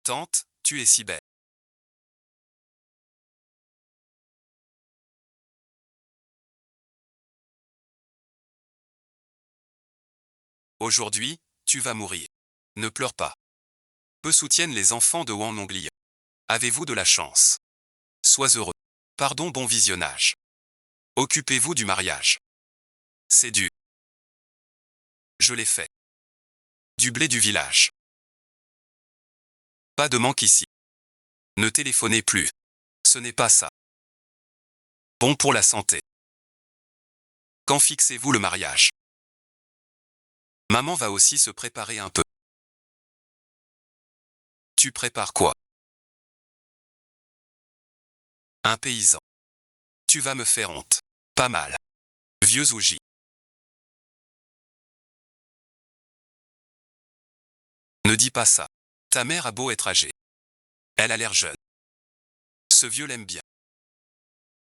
Tante, tu es si belle. Aujourd'hui, tu vas mourir. Ne pleure pas. Peu soutiennent les enfants de Wang Nongliu. Avez-vous de la chance? Sois heureux. Pardon, bon visionnage. Occupez-vous du mariage. C'est du. Je l'ai fait. Du blé du village. Pas de manque ici. Ne téléphonez plus. Ce n'est pas ça. Bon pour la santé. Quand fixez-vous le mariage? Maman va aussi se préparer un peu. Tu prépares quoi? Un paysan. Tu vas me faire honte. Pas mal. Vieux Zouji. Ne dis pas ça. Ta mère a beau être âgée. Elle a l'air jeune. Ce vieux l'aime bien.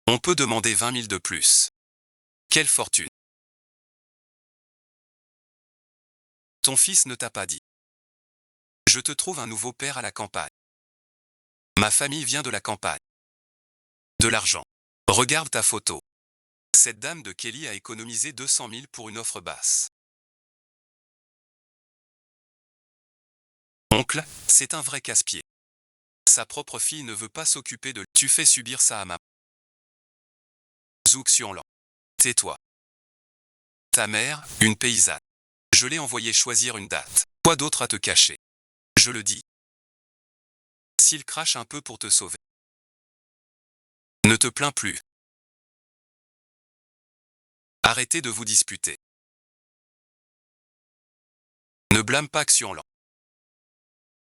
On peut demander 20 000 de plus. Quelle fortune. Ton fils ne t'a pas dit. Je te trouve un nouveau père à la campagne. Ma famille vient de la campagne. De l'argent. Regarde ta photo. Cette dame de Kelly a économisé 200 000 pour une offre basse. Oncle, c'est un vrai casse-pied. Sa propre fille ne veut pas s'occuper de lui. Tu fais subir ça à maman. Zouk Xianlan. Tais-toi. Ta mère, une paysanne. Je l'ai envoyé choisir une date. Quoi d'autre à te cacher? Je le dis. S'il crache un peu pour te sauver. Ne te plains plus. Arrêtez de vous disputer. Ne blâme pas Xianlan.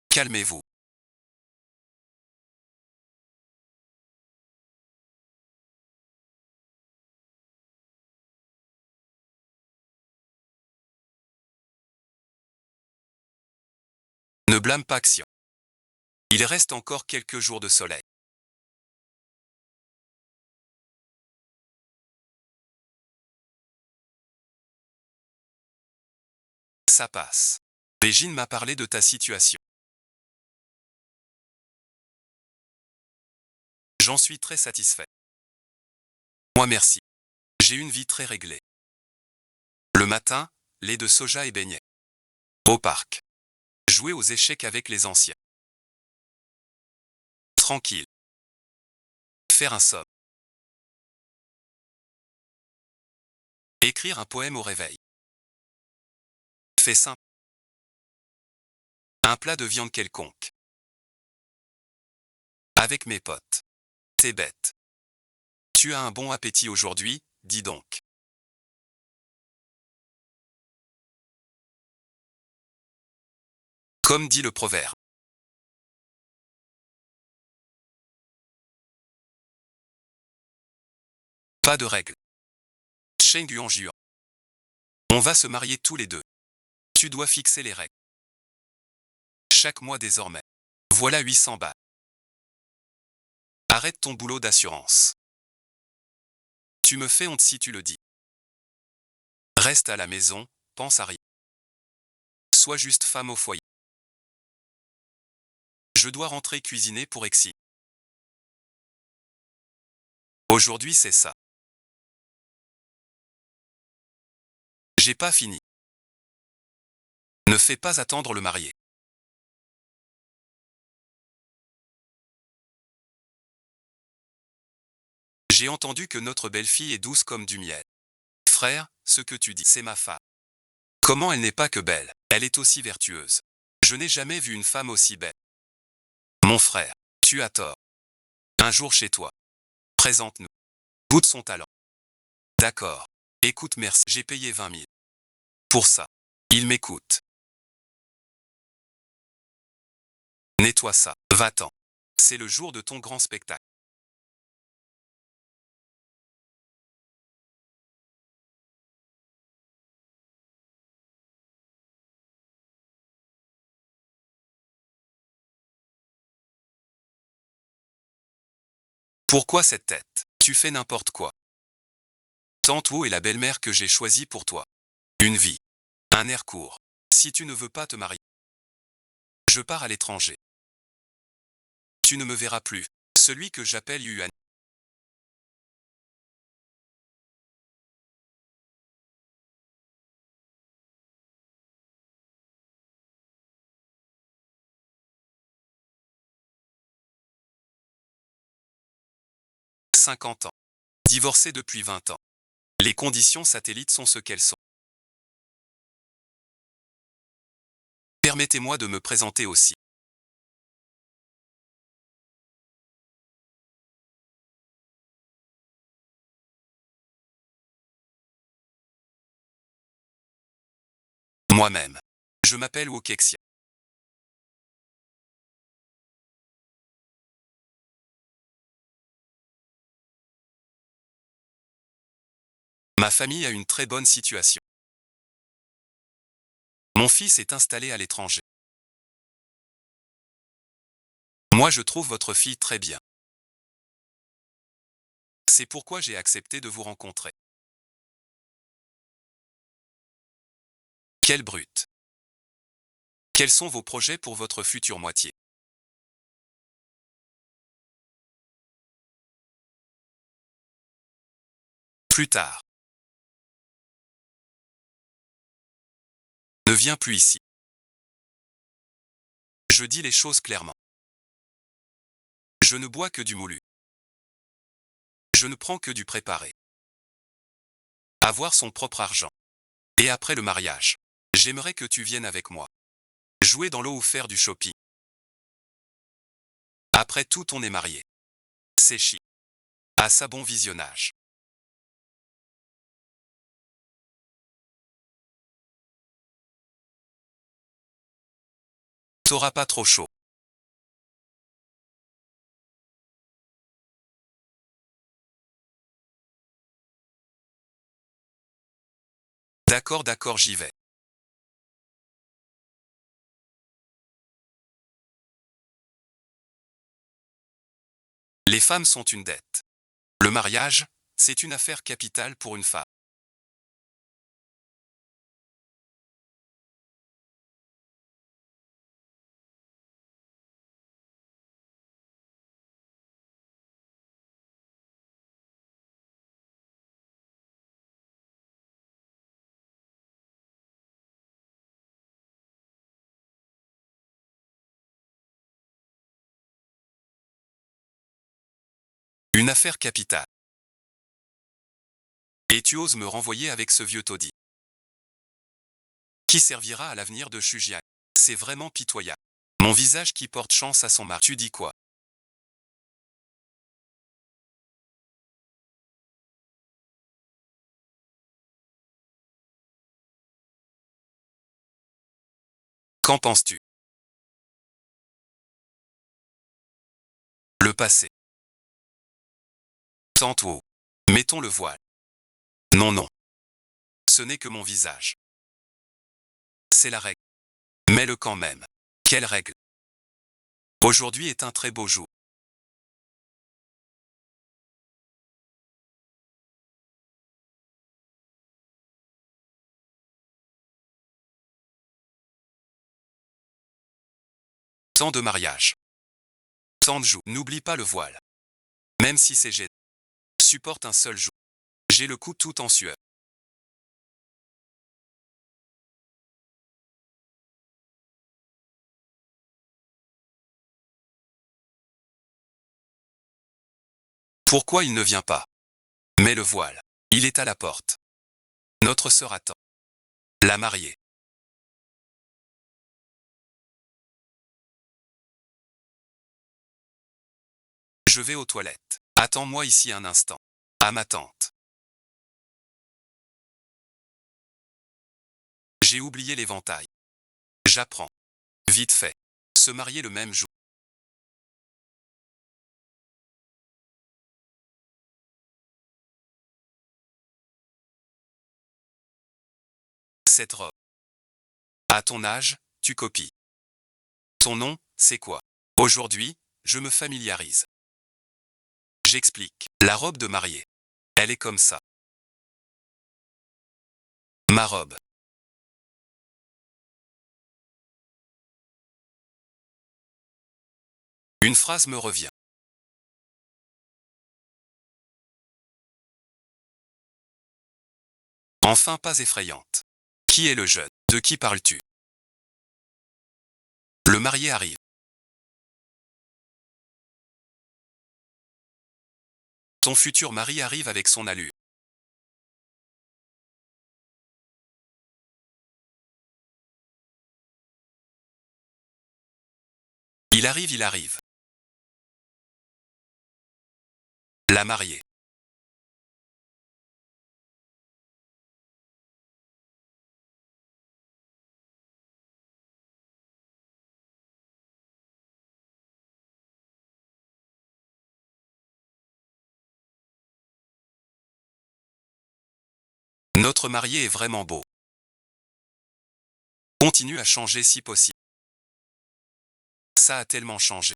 Calmez-vous. Ne blâme pas Xian. Il reste encore quelques jours de soleil. Ça passe. Bégine m'a parlé de ta situation. J'en suis très satisfait. Moi merci. J'ai une vie très réglée. Le matin, lait de soja et beignets. Au parc. Jouer aux échecs avec les anciens. Tranquille. Faire un somme. Écrire un poème au réveil. Fait simple. Un plat de viande quelconque. Avec mes potes. T'es bête. Tu as un bon appétit aujourd'hui, dis donc. Comme dit le proverbe. Pas de règle. Sheng Yuan Juan. On va se marier tous les deux. Tu dois fixer les règles. Chaque mois désormais. Voilà 800 balles. Arrête ton boulot d'assurance. Tu me fais honte si tu le dis. Reste à la maison, pense à rien. Sois juste femme au foyer. Je dois rentrer cuisiner pour Exi. Aujourd'hui c'est ça. J'ai pas fini. Ne fais pas attendre le marié. J'ai entendu que notre belle-fille est douce comme du miel. Frère, ce que tu dis, c'est ma femme. Comment elle n'est pas que belle, elle est aussi vertueuse. Je n'ai jamais vu une femme aussi belle. Mon frère, tu as tort. Un jour chez toi. Présente-nous. Goûte son talent. D'accord. Écoute, merci, j'ai payé 20 000. Pour ça. Il m'écoute. Nettoie ça. Va-t'en. C'est le jour de ton grand spectacle. Pourquoi cette tête? Tu fais n'importe quoi. Tante Wu est la belle-mère que j'ai choisie pour toi. Une vie. Un air court. Si tu ne veux pas te marier, je pars à l'étranger. Tu ne me verras plus. Celui que j'appelle Yuan. « 50 ans. Divorcé depuis 20 ans. Les conditions satellites sont ce qu'elles sont. Permettez-moi de me présenter aussi. Moi-même. Je m'appelle Wokexia. Ma famille a une très bonne situation. Mon fils est installé à l'étranger. Moi je trouve votre fille très bien. C'est pourquoi j'ai accepté de vous rencontrer. Quelle brute. Quels sont vos projets pour votre future moitié? Plus tard. Ne viens plus ici. Je dis les choses clairement. Je ne bois que du moulu. Je ne prends que du préparé. Avoir son propre argent. Et après le mariage, j'aimerais que tu viennes avec moi. Jouer dans l'eau ou faire du shopping. Après tout, on est marié. C'est chic. À ça, bon visionnage. T'auras pas trop chaud. D'accord, d'accord, j'y vais. Les femmes sont une dette. Le mariage, c'est une affaire capitale pour une femme. Une affaire capitale. Et tu oses me renvoyer avec ce vieux taudis. Qui servira à l'avenir de Shujia. C'est vraiment pitoyable. Mon visage qui porte chance à son mari. Tu dis quoi? Qu'en penses-tu? Le passé. Tantôt. Mettons le voile. Non, non. Ce n'est que mon visage. C'est la règle. Mets-le quand même. Quelle règle? Aujourd'hui est un très beau jour. Tant de mariages. Tant de jours. N'oublie pas le voile. Même si c'est gênant. Supporte un seul jour. J'ai le cou tout en sueur. Pourquoi il ne vient pas? Mets le voile. Il est à la porte. Notre sœur attend. La mariée. Je vais aux toilettes. Attends-moi ici un instant. À ma tante. J'ai oublié l'éventail. J'apprends. Vite fait. Se marier le même jour. Cette robe. À ton âge, tu copies. Ton nom, c'est quoi? Aujourd'hui, je me familiarise. J'explique. La robe de mariée. Elle est comme ça. Ma robe. Une phrase me revient. Enfin pas effrayante. Qui est le jeune? De qui parles-tu? Le marié arrive. Ton futur mari arrive avec son allure. Il arrive, il arrive. La mariée. Notre marié est vraiment beau. Continue à changer si possible. Ça a tellement changé.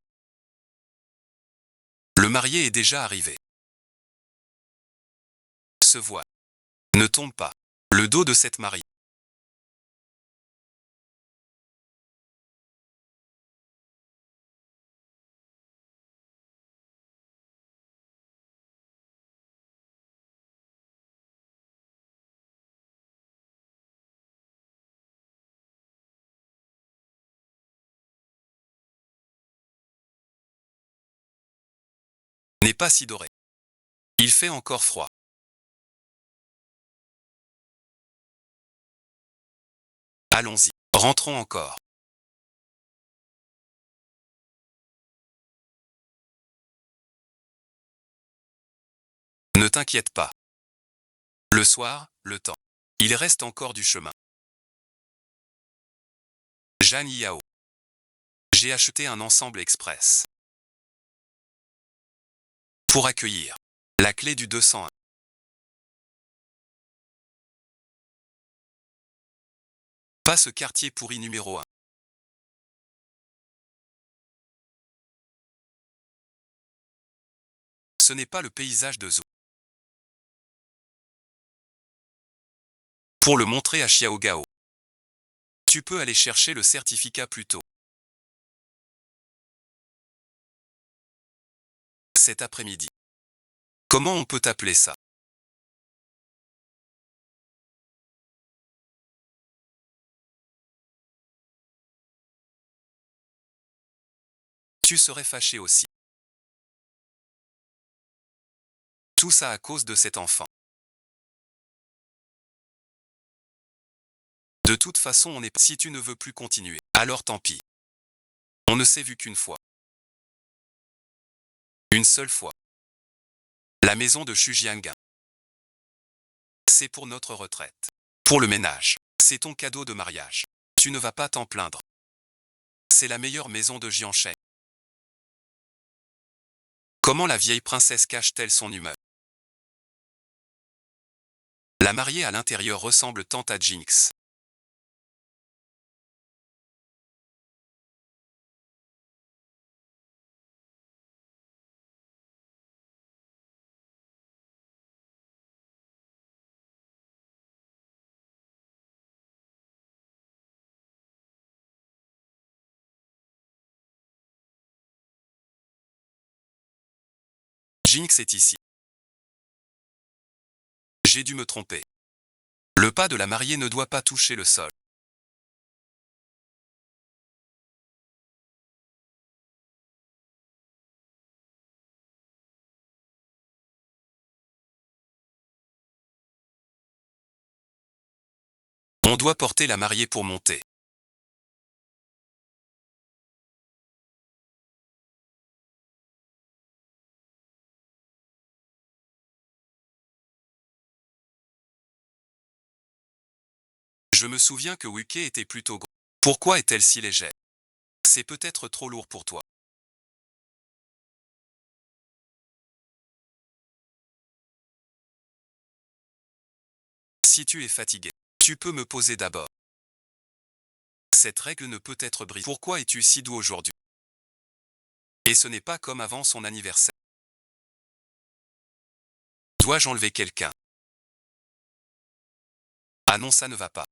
Le marié est déjà arrivé. Se voit. Ne tombe pas. Le dos de cette mariée. N'est pas si doré. Il fait encore froid. Allons-y. Rentrons encore. Ne t'inquiète pas. Le soir, le temps. Il reste encore du chemin. Jeanne Yao. J'ai acheté un ensemble express. Pour accueillir. La clé du 201. Pas ce quartier pourri numéro 1. Ce n'est pas le paysage de Zoo. Pour le montrer à Xiaogao. Tu peux aller chercher le certificat plus tôt. Cet après-midi. Comment on peut appeler ça? Tu serais fâché aussi. Tout ça à cause de cet enfant. De toute façon, on est... Si tu ne veux plus continuer, alors tant pis. On ne s'est vu qu'une fois. Une seule fois. La maison de Shujianga. C'est pour notre retraite. Pour le ménage. C'est ton cadeau de mariage. Tu ne vas pas t'en plaindre. C'est la meilleure maison de Jiansheng. Comment la vieille princesse cache-t-elle son humeur? La mariée à l'intérieur ressemble tant à Jinx. Jinx est ici. J'ai dû me tromper. Le pas de la mariée ne doit pas toucher le sol. On doit porter la mariée pour monter. Je me souviens que Wike était plutôt gros. Pourquoi est-elle si légère? C'est peut-être trop lourd pour toi. Si tu es fatigué, tu peux me poser d'abord. Cette règle ne peut être brisée. Pourquoi es-tu si doux aujourd'hui? Et ce n'est pas comme avant son anniversaire. Dois-je enlever quelqu'un? Ah non, ça ne va pas.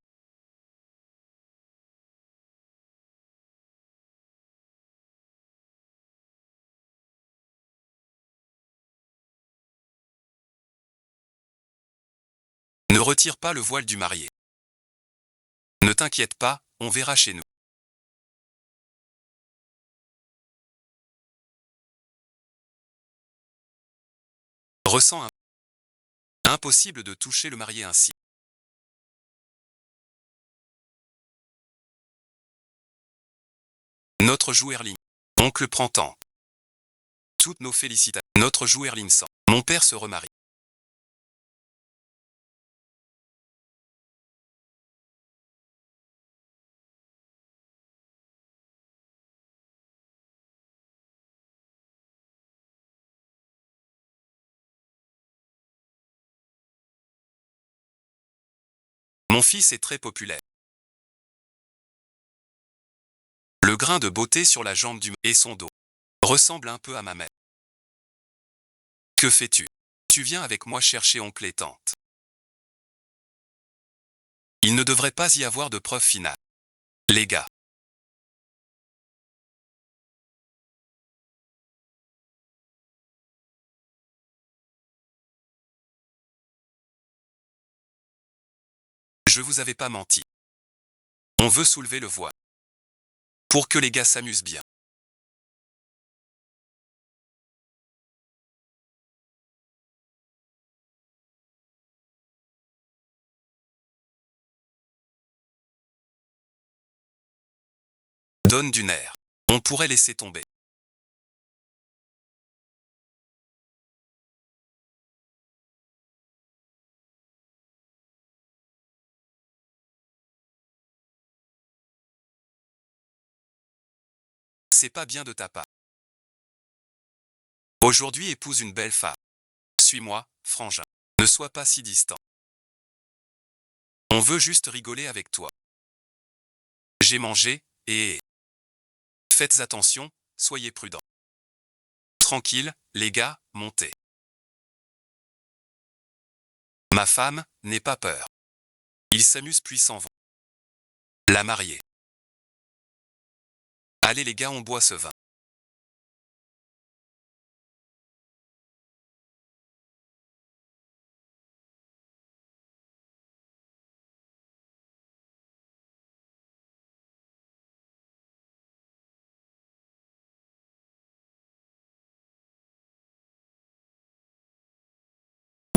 Ne retire pas le voile du marié. Ne t'inquiète pas, on verra chez nous. Ressens impossible de toucher le marié ainsi. Notre jouerling. Oncle prend temps. Toutes nos félicitations. Notre jouerling sent. Mon père se remarie. Mon fils est très populaire. Le grain de beauté sur la jambe du et son dos ressemble un peu à ma mère. Que fais-tu? Tu viens avec moi chercher oncle et tante. Il ne devrait pas y avoir de preuve finale. Les gars. Je vous avais pas menti. On veut soulever le voile. Pour que les gars s'amusent bien. Donne du nerf. On pourrait laisser tomber. C'est pas bien de ta part. Aujourd'hui épouse une belle femme. Suis-moi, frangin. Ne sois pas si distant. On veut juste rigoler avec toi. J'ai mangé, et... Faites attention, soyez prudents. Tranquille, les gars, montez. Ma femme, n'aie pas peur. Ils s'amusent puis s'en vont. La mariée. Allez les gars, on boit ce vin.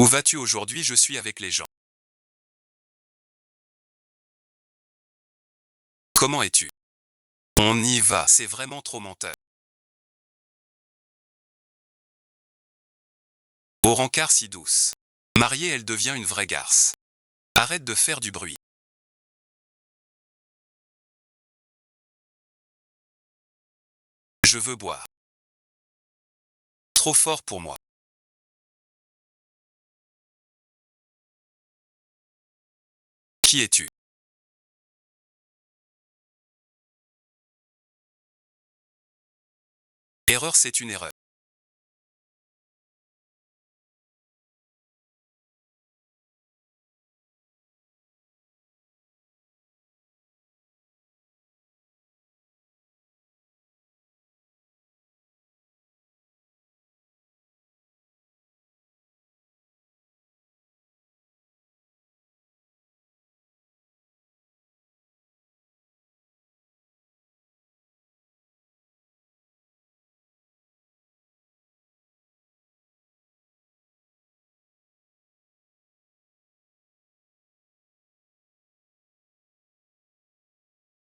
Où vas-tu aujourd'hui? Je suis avec les gens. Comment es-tu? On y va, c'est vraiment trop menteur. Au rencard si douce. Mariée, elle devient une vraie garce. Arrête de faire du bruit. Je veux boire. Trop fort pour moi. Qui es-tu? Erreur, c'est une erreur.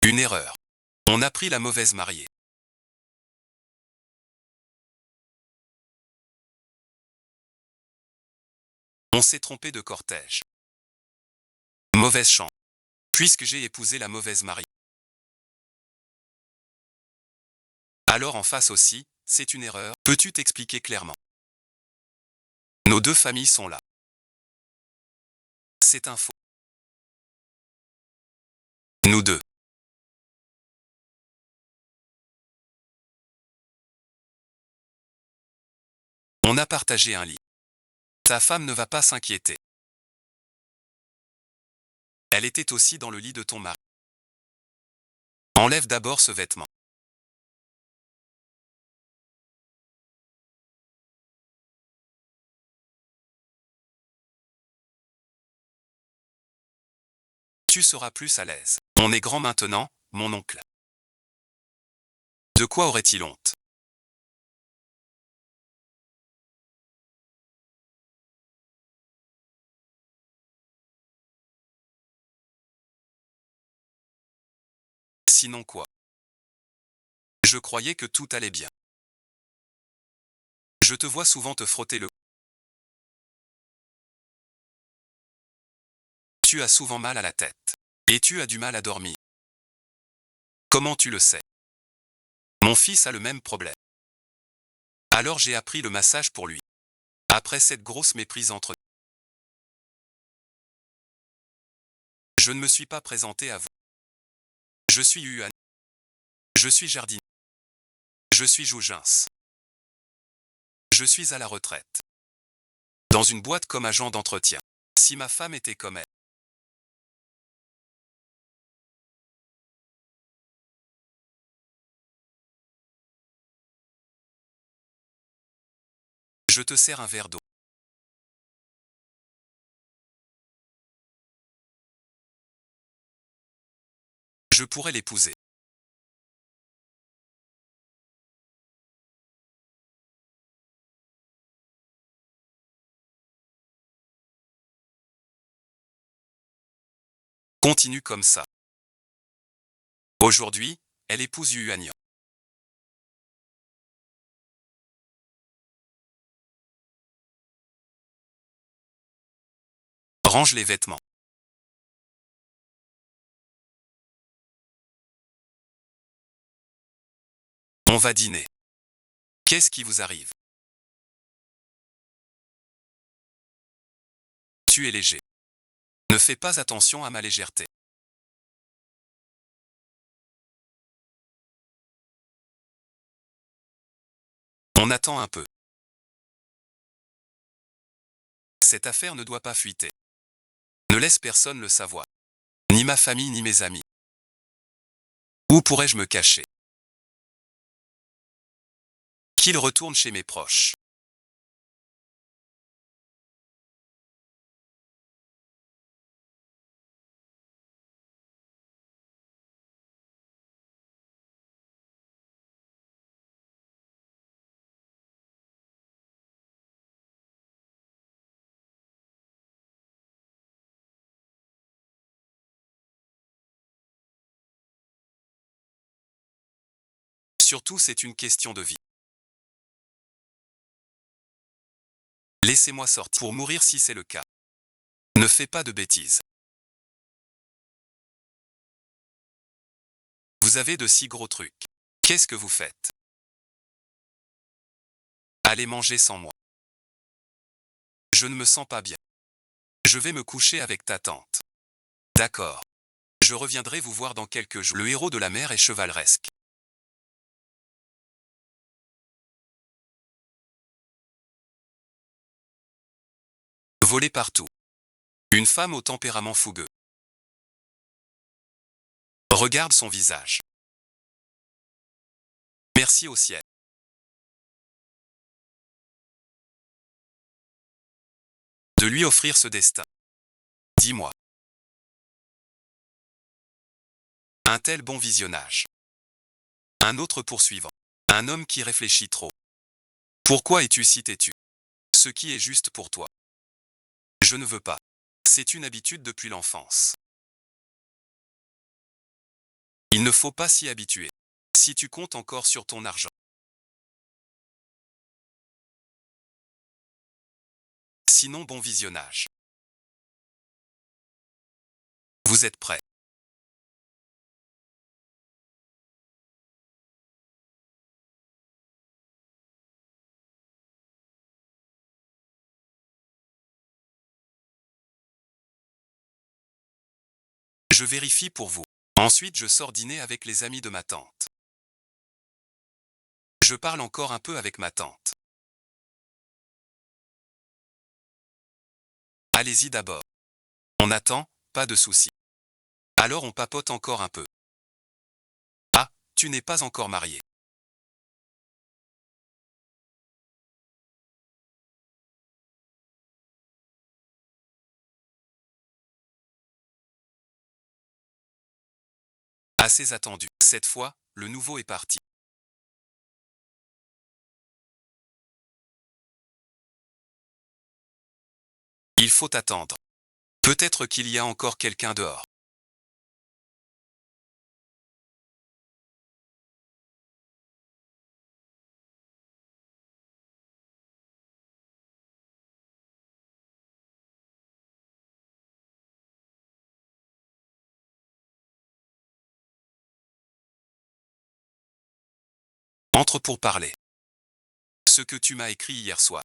Une erreur. On a pris la mauvaise mariée. On s'est trompé de cortège. Mauvaise chance. Puisque j'ai épousé la mauvaise mariée. Alors en face aussi, c'est une erreur. Peux-tu t'expliquer clairement? Nos deux familles sont là. C'est un faux. Nous deux. On a partagé un lit. Ta femme ne va pas s'inquiéter. Elle était aussi dans le lit de ton mari. Enlève d'abord ce vêtement. Tu seras plus à l'aise. On est grand maintenant, mon oncle. De quoi aurait-il honte? Sinon quoi? Je croyais que tout allait bien. Je te vois souvent te frotter le... Tu as souvent mal à la tête. Et tu as du mal à dormir. Comment tu le sais? Mon fils a le même problème. Alors j'ai appris le massage pour lui. Après cette grosse méprise entre... Je ne me suis pas présenté à vous. Je suis Yuan. Je suis jardinier. Je suis Jougins. Je suis à la retraite. Dans une boîte comme agent d'entretien. Si ma femme était comme elle. Je te sers un verre d'eau. Je pourrais l'épouser. Continue comme ça. Aujourd'hui, elle épouse Yuan. Range les vêtements. On va dîner. Qu'est-ce qui vous arrive? Tu es léger. Ne fais pas attention à ma légèreté. On attend un peu. Cette affaire ne doit pas fuiter. Ne laisse personne le savoir. Ni ma famille ni mes amis. Où pourrais-je me cacher? Qu'il retourne chez mes proches. Surtout c'est une question de vie. Laissez-moi sortir pour mourir si c'est le cas. Ne fais pas de bêtises. Vous avez de si gros trucs. Qu'est-ce que vous faites? Allez manger sans moi. Je ne me sens pas bien. Je vais me coucher avec ta tante. D'accord. Je reviendrai vous voir dans quelques jours. Le héros de la mer est chevaleresque. Voler partout. Une femme au tempérament fougueux. Regarde son visage. Merci au ciel. De lui offrir ce destin. Dis-moi. Un tel bon visionnage. Un autre poursuivant. Un homme qui réfléchit trop. Pourquoi es-tu si têtu? Ce qui est juste pour toi. Je ne veux pas. C'est une habitude depuis l'enfance. Il ne faut pas s'y habituer. Si tu comptes encore sur ton argent. Sinon bon visionnage. Vous êtes prêts? Je vérifie pour vous. Ensuite je sors dîner avec les amis de ma tante. Je parle encore un peu avec ma tante. Allez-y d'abord. On attend, pas de souci. Alors on papote encore un peu. Ah, tu n'es pas encore marié. Assez attendu. Cette fois, le nouveau est parti. Il faut attendre. Peut-être qu'il y a encore quelqu'un dehors. Entre pour parler. Ce que tu m'as écrit hier soir.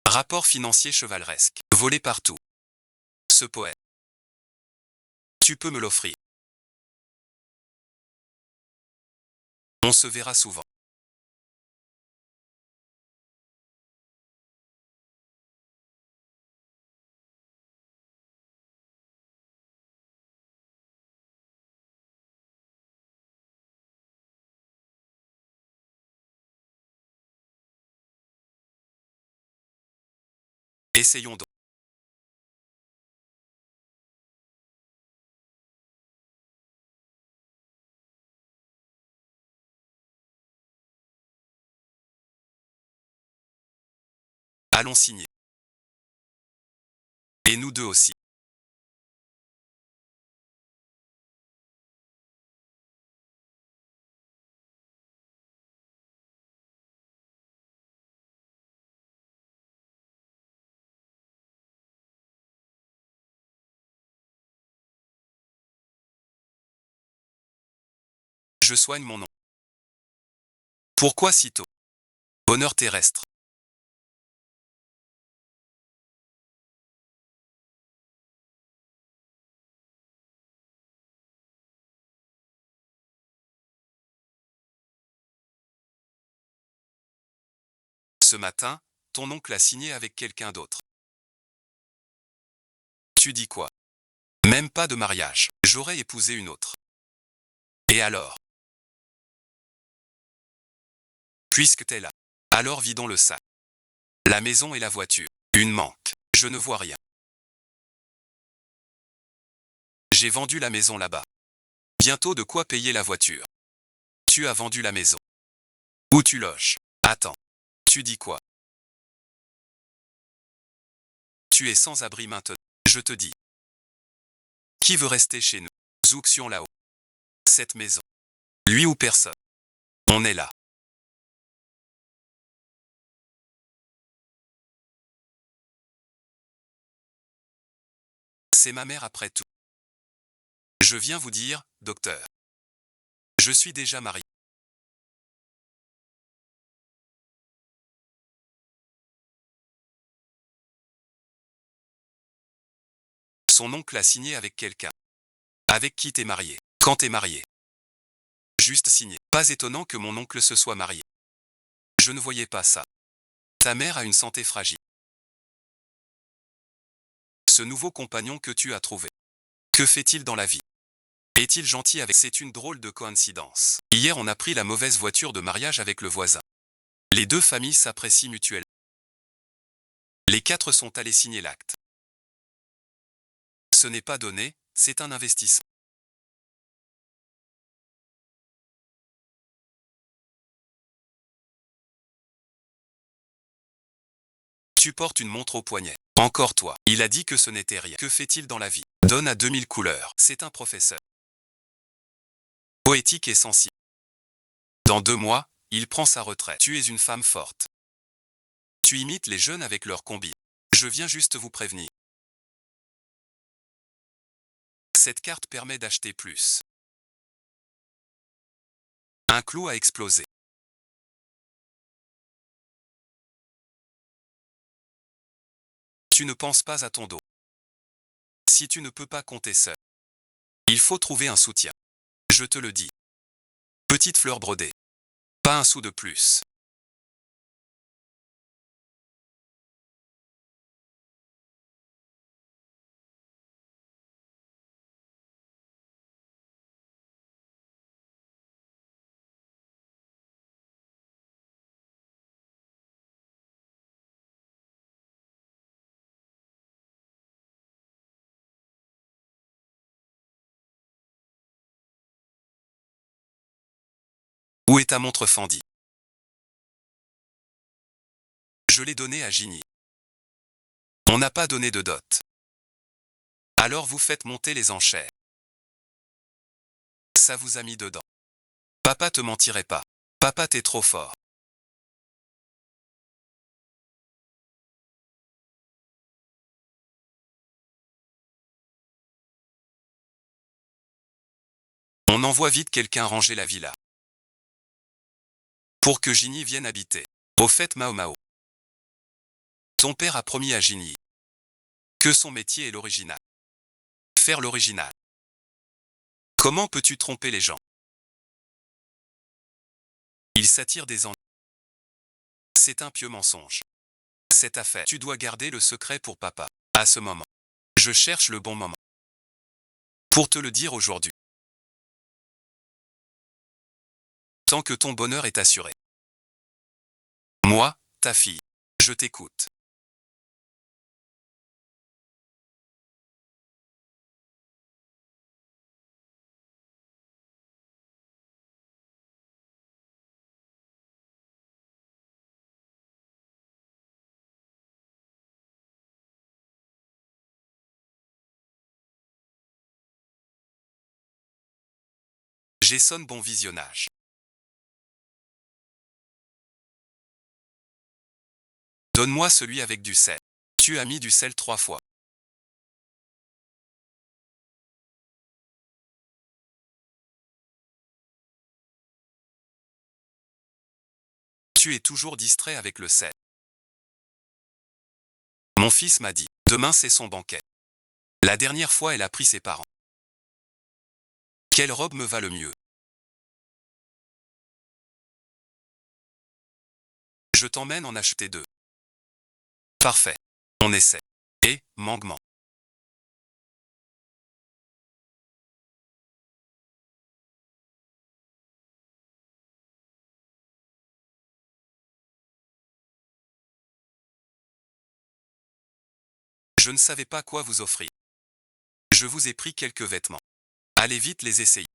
Rapport financier chevaleresque. Volé partout. Ce poète. Tu peux me l'offrir. On se verra souvent. Essayons donc. Allons signer. Et nous deux aussi. Je soigne mon nom. Pourquoi si tôt? Bonheur terrestre. Ce matin, ton oncle a signé avec quelqu'un d'autre. Tu dis quoi? Même pas de mariage. J'aurais épousé une autre. Et alors? Puisque t'es là. Alors vidons le sac. La maison et la voiture. Une manque. Je ne vois rien. J'ai vendu la maison là-bas. Bientôt de quoi payer la voiture. Tu as vendu la maison. Où tu loges? Attends. Tu dis quoi? Tu es sans abri maintenant. Je te dis. Qui veut rester chez nous? Zouxion là-haut. Cette maison. Lui ou personne. On est là. C'est ma mère après tout. Je viens vous dire, docteur. Je suis déjà marié. Son oncle a signé avec quelqu'un. Avec qui t'es marié? Quand t'es marié? Juste signé. Pas étonnant que mon oncle se soit marié. Je ne voyais pas ça. Ta mère a une santé fragile. Ce nouveau compagnon que tu as trouvé. Que fait-il dans la vie? Est-il gentil avec? C'est une drôle de coïncidence. Hier on a pris la mauvaise voiture de mariage avec le voisin. Les deux familles s'apprécient mutuellement. Les quatre sont allés signer l'acte. Ce n'est pas donné, c'est un investissement. Tu portes une montre au poignet. Encore toi. Il a dit que ce n'était rien. Que fait-il dans la vie? Donne à 2000 couleurs. C'est un professeur. Poétique et sensible. Dans 2 mois, il prend sa retraite. Tu es une femme forte. Tu imites les jeunes avec leurs combis. Je viens juste vous prévenir. Cette carte permet d'acheter plus. Un clou a explosé. Tu ne penses pas à ton dos. Si tu ne peux pas compter seul, il faut trouver un soutien. Je te le dis. Petite fleur brodée. Pas un sou de plus. Où est ta montre Fendi? Je l'ai donnée à Ginny. On n'a pas donné de dot. Alors vous faites monter les enchères. Ça vous a mis dedans. Papa te mentirait pas. Papa t'es trop fort. On envoie vite quelqu'un ranger la villa. Pour que Ginny vienne habiter. Au fait Mao Mao. Ton père a promis à Ginny que son métier est l'original. Faire l'original. Comment peux-tu tromper les gens? Il s'attire des ennuis. C'est un pieux mensonge. Cette affaire, tu dois garder le secret pour papa. À ce moment, je cherche le bon moment pour te le dire aujourd'hui. Tant que ton bonheur est assuré. Moi, ta fille, je t'écoute. Jason, bon visionnage. Donne-moi celui avec du sel. Tu as mis du sel 3 fois. Tu es toujours distrait avec le sel. Mon fils m'a dit, demain c'est son banquet. La dernière fois elle a pris ses parents. Quelle robe me va le mieux? Je t'emmène en acheter 2. Parfait. On essaie. Et, manguement. Je ne savais pas quoi vous offrir. Je vous ai pris quelques vêtements. Allez vite les essayer.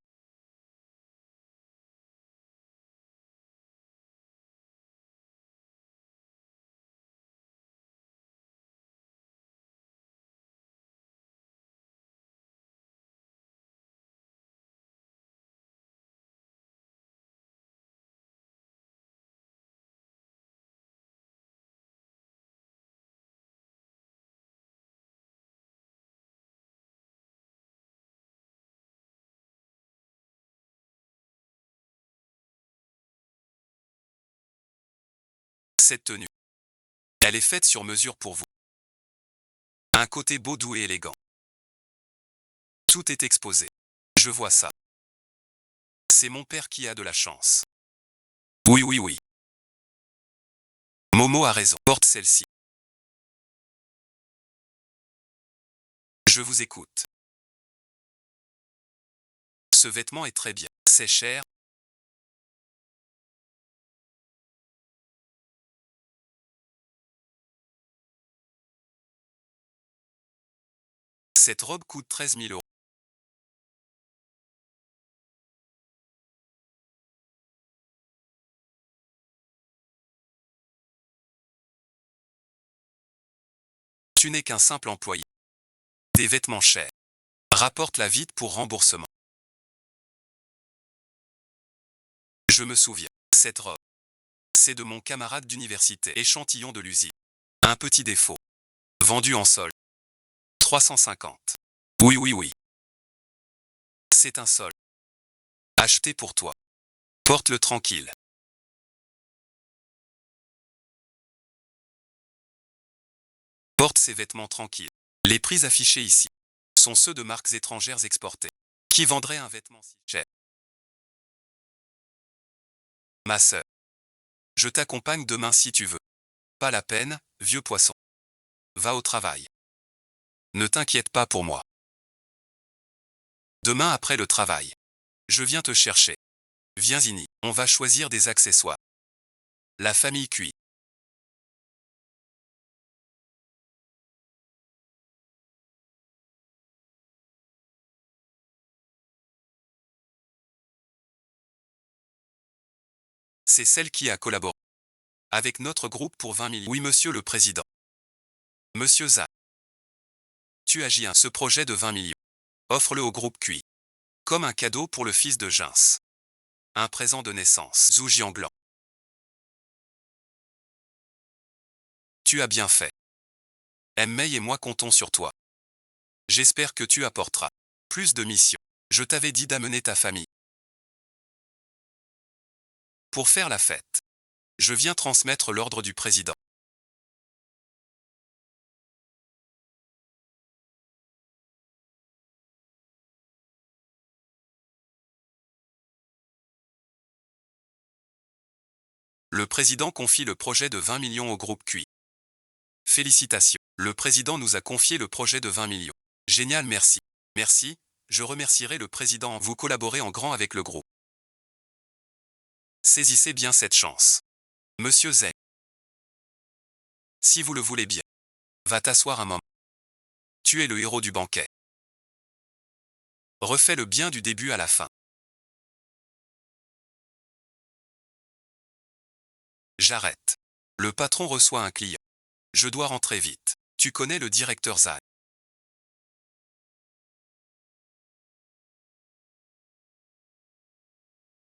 Cette tenue. Elle est faite sur mesure pour vous. Un côté beau, doux et élégant. Tout est exposé. Je vois ça. C'est mon père qui a de la chance. Oui, oui, oui. Momo a raison. Porte celle-ci. Je vous écoute. Ce vêtement est très bien. C'est cher. Cette robe coûte 13 000 euros. Tu n'es qu'un simple employé. Des vêtements chers. Rapporte-la vite pour remboursement. Je me souviens. Cette robe. C'est de mon camarade d'université. Échantillon de l'usine. Un petit défaut. Vendu en solde. 350. Oui, oui, oui. C'est un solde. Acheté pour toi. Porte-le tranquille. Porte ces vêtements tranquilles. Les prix affichés ici sont ceux de marques étrangères exportées. Qui vendrait un vêtement si cher? Ma sœur. Je t'accompagne demain si tu veux. Pas la peine, vieux poisson. Va au travail. Ne t'inquiète pas pour moi. Demain après le travail. Je viens te chercher. Viens Zini, on va choisir des accessoires. La famille cuit. C'est celle qui a collaboré avec notre groupe pour 20 millions. Oui, monsieur le président. Monsieur Za. Tu agis ce projet de 20 millions. Offre-le au groupe QI. Comme un cadeau pour le fils de Jins. Un présent de naissance. Zhu Jianglan. Tu as bien fait. Mei et moi comptons sur toi. J'espère que tu apporteras plus de missions. Je t'avais dit d'amener ta famille. Pour faire la fête. Je viens transmettre l'ordre du président. Le président confie le projet de 20 millions au groupe QI. Félicitations. Le président nous a confié le projet de 20 millions. Génial, merci. Merci, je remercierai le président. Vous collaborez en grand avec le groupe. Saisissez bien cette chance. Monsieur Zeng. Si vous le voulez bien. Va t'asseoir un moment. Tu es le héros du banquet. Refais le bien du début à la fin. J'arrête. Le patron reçoit un client. Je dois rentrer vite. Tu connais le directeur Zhang.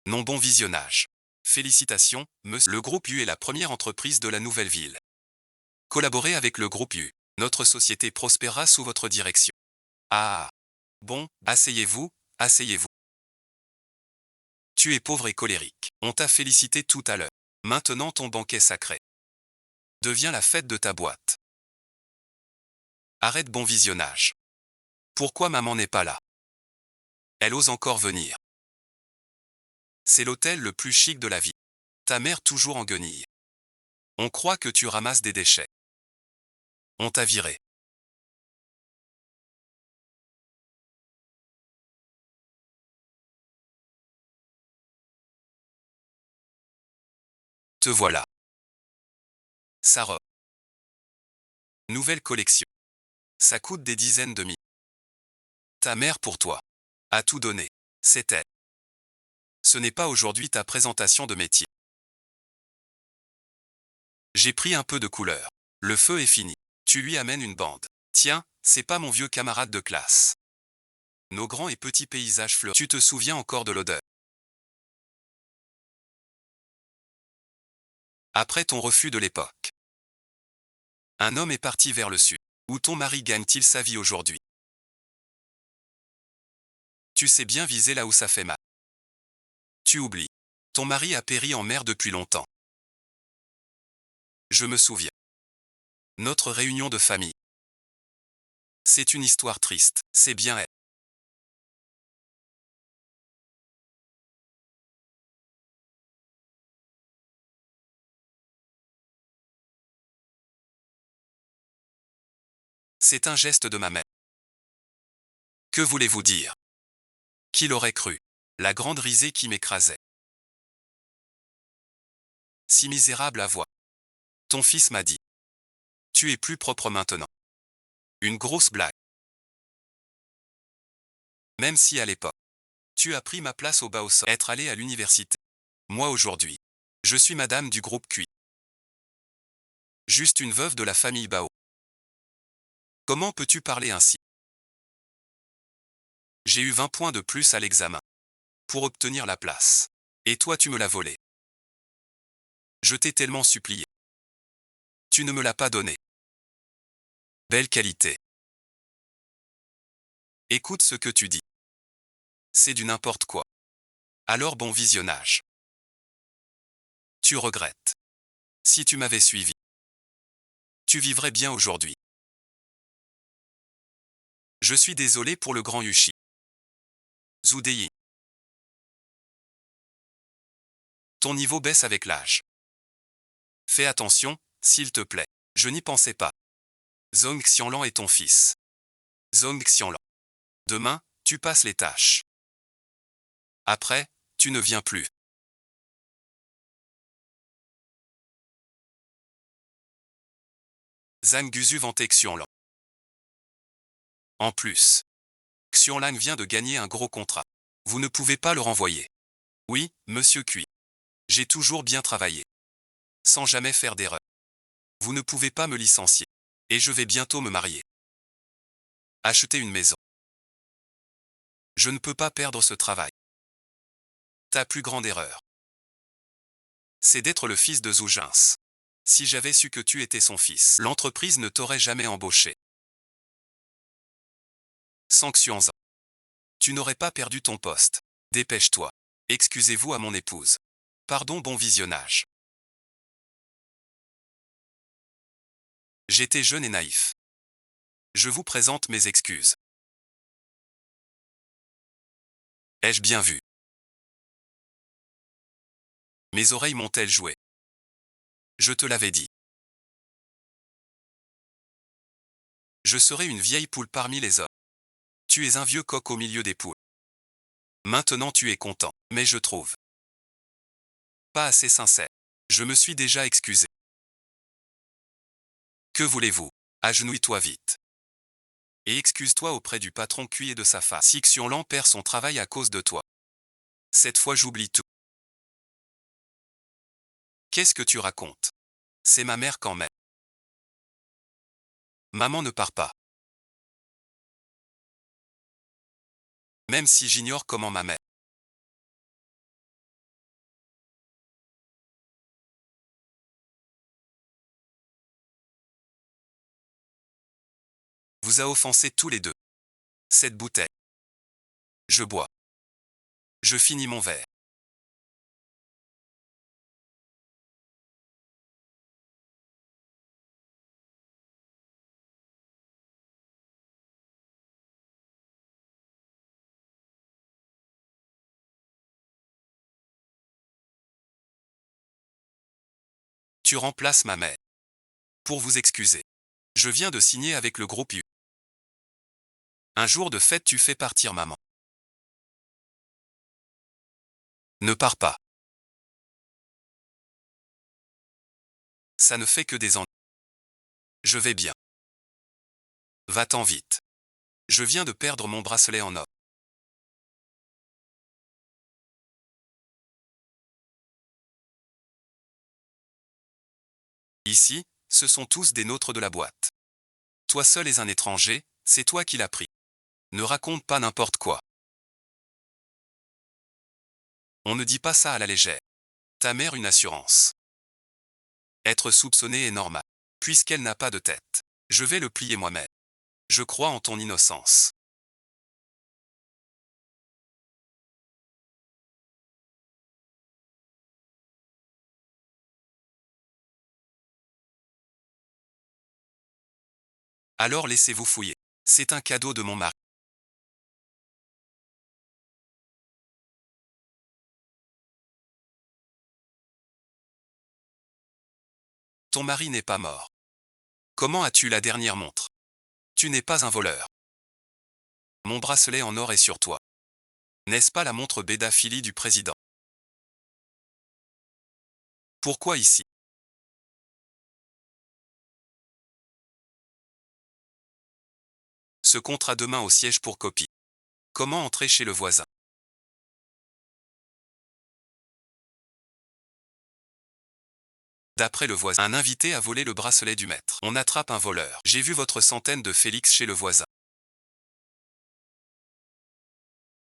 Non, bon visionnage. Félicitations, monsieur. Le groupe U est la première entreprise de la nouvelle ville. Collaborez avec le groupe U. Notre société prospérera sous votre direction. Ah. Bon, asseyez-vous, asseyez-vous. Tu es pauvre et colérique. On t'a félicité tout à l'heure. Maintenant ton banquet sacré devient la fête de ta boîte. Arrête, bon visionnage. Pourquoi maman n'est pas là? Elle ose encore venir. C'est l'hôtel le plus chic de la ville. Ta mère toujours en guenille. On croit que tu ramasses des déchets. On t'a viré. Te voilà. Sa robe. Nouvelle collection. Ça coûte des dizaines de milliers. Ta mère pour toi. A tout donné. C'est elle. Ce n'est pas aujourd'hui ta présentation de métier. J'ai pris un peu de couleur. Le feu est fini. Tu lui amènes une bande. Tiens, c'est pas mon vieux camarade de classe. Nos grands et petits paysages fleuris. Tu te souviens encore de l'odeur. Après ton refus de l'époque. Un homme est parti vers le sud. Où ton mari gagne-t-il sa vie aujourd'hui? Tu sais bien viser là où ça fait mal. Tu oublies. Ton mari a péri en mer depuis longtemps. Je me souviens. Notre réunion de famille. C'est une histoire triste, c'est bien elle. C'est un geste de ma mère. Que voulez-vous dire? Qui l'aurait cru? La grande risée qui m'écrasait. Si misérable à voir. Ton fils m'a dit. Tu es plus propre maintenant. Une grosse blague. Même si à l'époque, tu as pris ma place au bas au sol, être allé à l'université. Moi aujourd'hui, je suis madame du groupe QI. Juste une veuve de la famille Bao. Comment peux-tu parler ainsi? J'ai eu 20 points de plus à l'examen. Pour obtenir la place. Et toi tu me l'as volé. Je t'ai tellement supplié. Tu ne me l'as pas donné. Belle qualité. Écoute ce que tu dis. C'est du n'importe quoi. Alors bon visionnage. Tu regrettes. Si tu m'avais suivi, tu vivrais bien aujourd'hui. Je suis désolé pour le grand Yushi. Zhu Deyi. Ton niveau baisse avec l'âge. Fais attention, s'il te plaît. Je n'y pensais pas. Zhong Xianlan est ton fils. Zhong Xianlan. Demain, tu passes les tâches. Après, tu ne viens plus. Zhang Guzu vantait Xianlan. En plus, Xianlan vient de gagner un gros contrat. Vous ne pouvez pas le renvoyer. Oui, monsieur Cui. J'ai toujours bien travaillé. Sans jamais faire d'erreur. Vous ne pouvez pas me licencier. Et je vais bientôt me marier. Acheter une maison. Je ne peux pas perdre ce travail. Ta plus grande erreur, c'est d'être le fils de Zougins. Si j'avais su que tu étais son fils, l'entreprise ne t'aurait jamais embauché. Sanctions. Tu n'aurais pas perdu ton poste. Dépêche-toi. Excusez-vous à mon épouse. Pardon, bon visionnage. J'étais jeune et naïf. Je vous présente mes excuses. Ai-je bien vu? Mes oreilles m'ont-elles joué? Je te l'avais dit. Je serai une vieille poule parmi les hommes. Tu es un vieux coq au milieu des poules. Maintenant tu es content, mais je trouve pas assez sincère. Je me suis déjà excusé. Que voulez-vous? Agenouille-toi vite. Et excuse-toi auprès du patron cuit et de sa femme. Si Xianlan perd son travail à cause de toi. Cette fois j'oublie tout. Qu'est-ce que tu racontes? C'est ma mère quand même. Maman ne part pas. Même si j'ignore comment ma mère vous a offensé tous les deux. Cette bouteille. Je bois. Je finis mon verre. Tu remplaces ma mère. Pour vous excuser. Je viens de signer avec le groupe U. Un jour de fête tu fais partir maman. Ne pars pas. Ça ne fait que des ennuis. Je vais bien. Va-t'en vite. Je viens de perdre mon bracelet en or. Ici, ce sont tous des nôtres de la boîte. Toi seul es un étranger, c'est toi qui l'as pris. Ne raconte pas n'importe quoi. On ne dit pas ça à la légère. Ta mère une assurance. Être soupçonné est normal. Puisqu'elle n'a pas de tête. Je vais le plier moi-même. Je crois en ton innocence. Alors laissez-vous fouiller. C'est un cadeau de mon mari. Ton mari n'est pas mort. Comment as-tu la dernière montre? Tu n'es pas un voleur. Mon bracelet en or est sur toi. N'est-ce pas la montre Bédaphilie du président? Pourquoi ici? Ce contrat demain au siège pour copie. Comment entrer chez le voisin? D'après le voisin, un invité a volé le bracelet du maître. On attrape un voleur. J'ai vu votre centaine de Félix chez le voisin.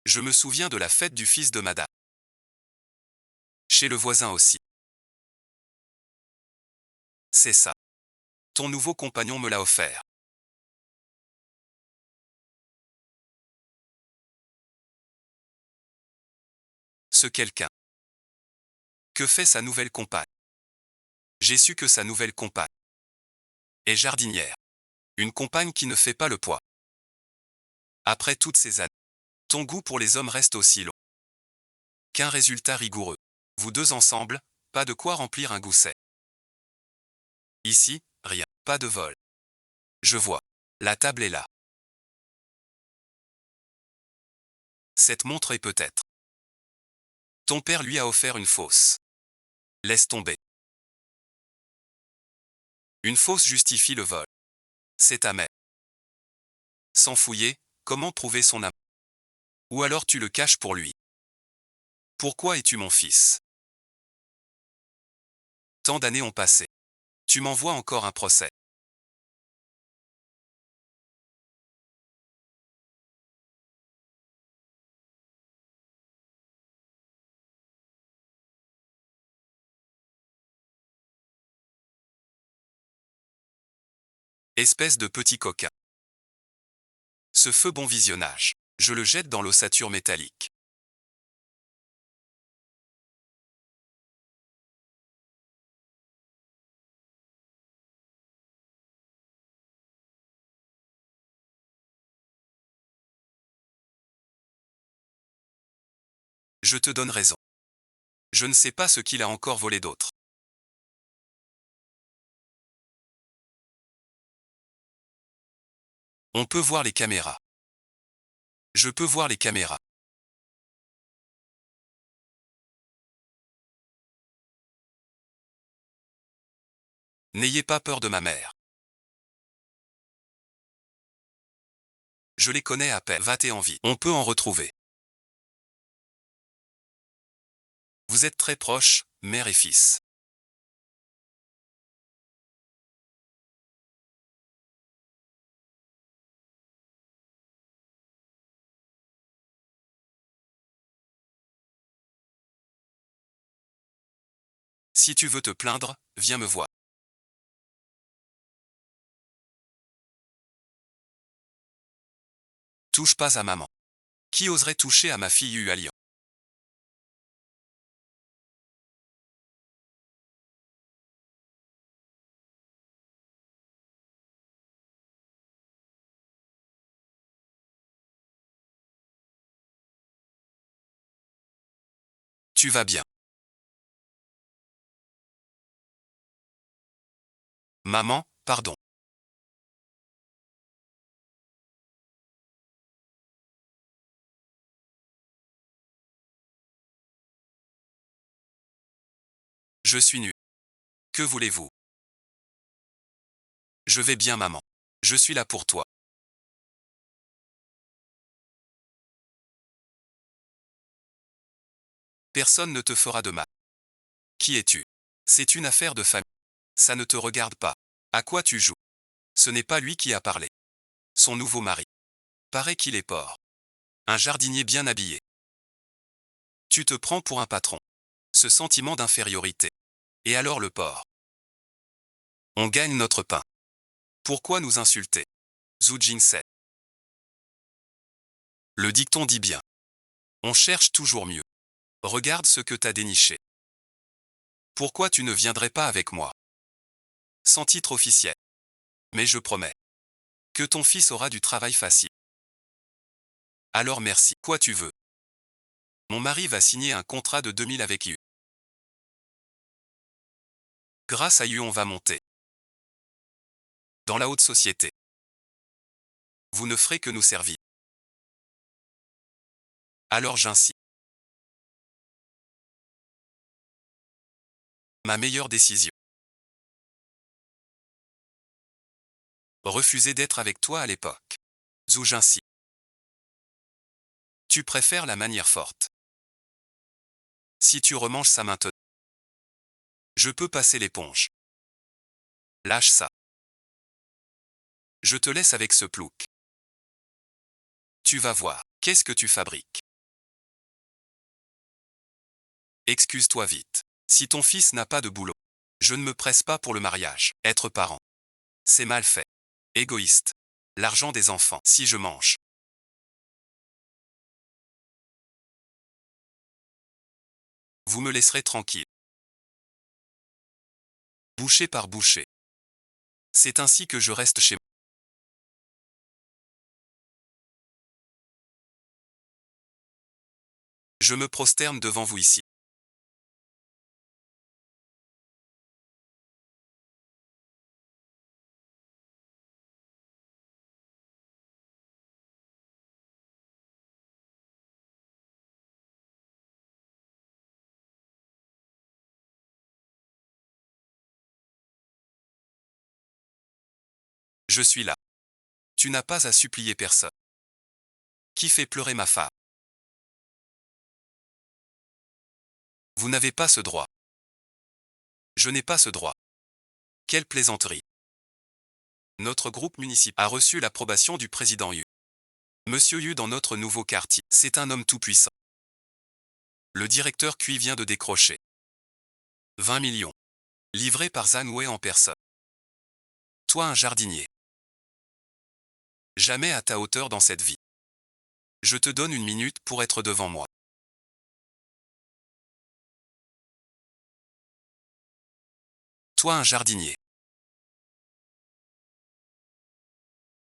Je me souviens de la fête du fils de madame. Chez le voisin aussi. C'est ça. Ton nouveau compagnon me l'a offert. Ce quelqu'un. Que fait sa nouvelle compagne? J'ai su que sa nouvelle compagne est jardinière. Une compagne qui ne fait pas le poids. Après toutes ces années, ton goût pour les hommes reste aussi long qu'un résultat rigoureux. Vous deux ensemble, pas de quoi remplir un gousset. Ici, rien, pas de vol. Je vois. La table est là. Cette montre est peut-être. Ton père lui a offert une fausse. Laisse tomber. Une fausse justifie le vol. C'est ta mère. Sans fouiller, comment prouver son amour? Ou alors tu le caches pour lui. Pourquoi es-tu mon fils? Tant d'années ont passé. Tu m'envoies encore un procès. Espèce de petit coquin. Ce feu bon visionnage. Je le jette dans l'ossature métallique. Je te donne raison. Je ne sais pas ce qu'il a encore volé d'autre. On peut voir les caméras. Je peux voir les caméras. N'ayez pas peur de ma mère. Je les connais à peine. Va-t'en en vie. On peut en retrouver. Vous êtes très proches, mère et fils. Si tu veux te plaindre, viens me voir. Touche pas à maman. Qui oserait toucher à ma fille Hualian? Tu vas bien. Maman, pardon. Je suis nu. Que voulez-vous? Je vais bien maman. Je suis là pour toi. Personne ne te fera de mal. Qui es-tu? C'est une affaire de famille. Ça ne te regarde pas. À quoi tu joues? Ce n'est pas lui qui a parlé. Son nouveau mari. Paraît qu'il est porc. Un jardinier bien habillé. Tu te prends pour un patron. Ce sentiment d'infériorité. Et alors le porc. On gagne notre pain. Pourquoi nous insulter? Zhu Jingse. Le dicton dit bien. On cherche toujours mieux. Regarde ce que t'as déniché. Pourquoi tu ne viendrais pas avec moi? Sans titre officiel. Mais je promets. Que ton fils aura du travail facile. Alors merci. Quoi tu veux? Mon mari va signer un contrat de 2000 avec Yu. Grâce à Yu on va monter. Dans la haute société. Vous ne ferez que nous servir. Alors j'insiste. Ma meilleure décision. Refuser d'être avec toi à l'époque. Zhu Jingsi. Tu préfères la manière forte. Si tu remanges ça maintenant. Je peux passer l'éponge. Lâche ça. Je te laisse avec ce plouc. Tu vas voir. Qu'est-ce que tu fabriques? Excuse-toi vite. Si ton fils n'a pas de boulot, je ne me presse pas pour le mariage. Être parent. C'est mal fait. Égoïste. L'argent des enfants. Si je mange. Vous me laisserez tranquille. Bouchée par bouchée. C'est ainsi que je reste chez moi. Je me prosterne devant vous ici. Je suis là. Tu n'as pas à supplier personne. Qui fait pleurer ma femme? Vous n'avez pas ce droit. Je n'ai pas ce droit. Quelle plaisanterie. Notre groupe municipal a reçu l'approbation du président Yu. Monsieur Yu dans notre nouveau quartier, c'est un homme tout-puissant. Le directeur Cui vient de décrocher 20 millions. Livré par Zhang Wei en personne. Toi un jardinier. Jamais à ta hauteur dans cette vie. Je te donne 1 minute pour être devant moi. Toi un jardinier.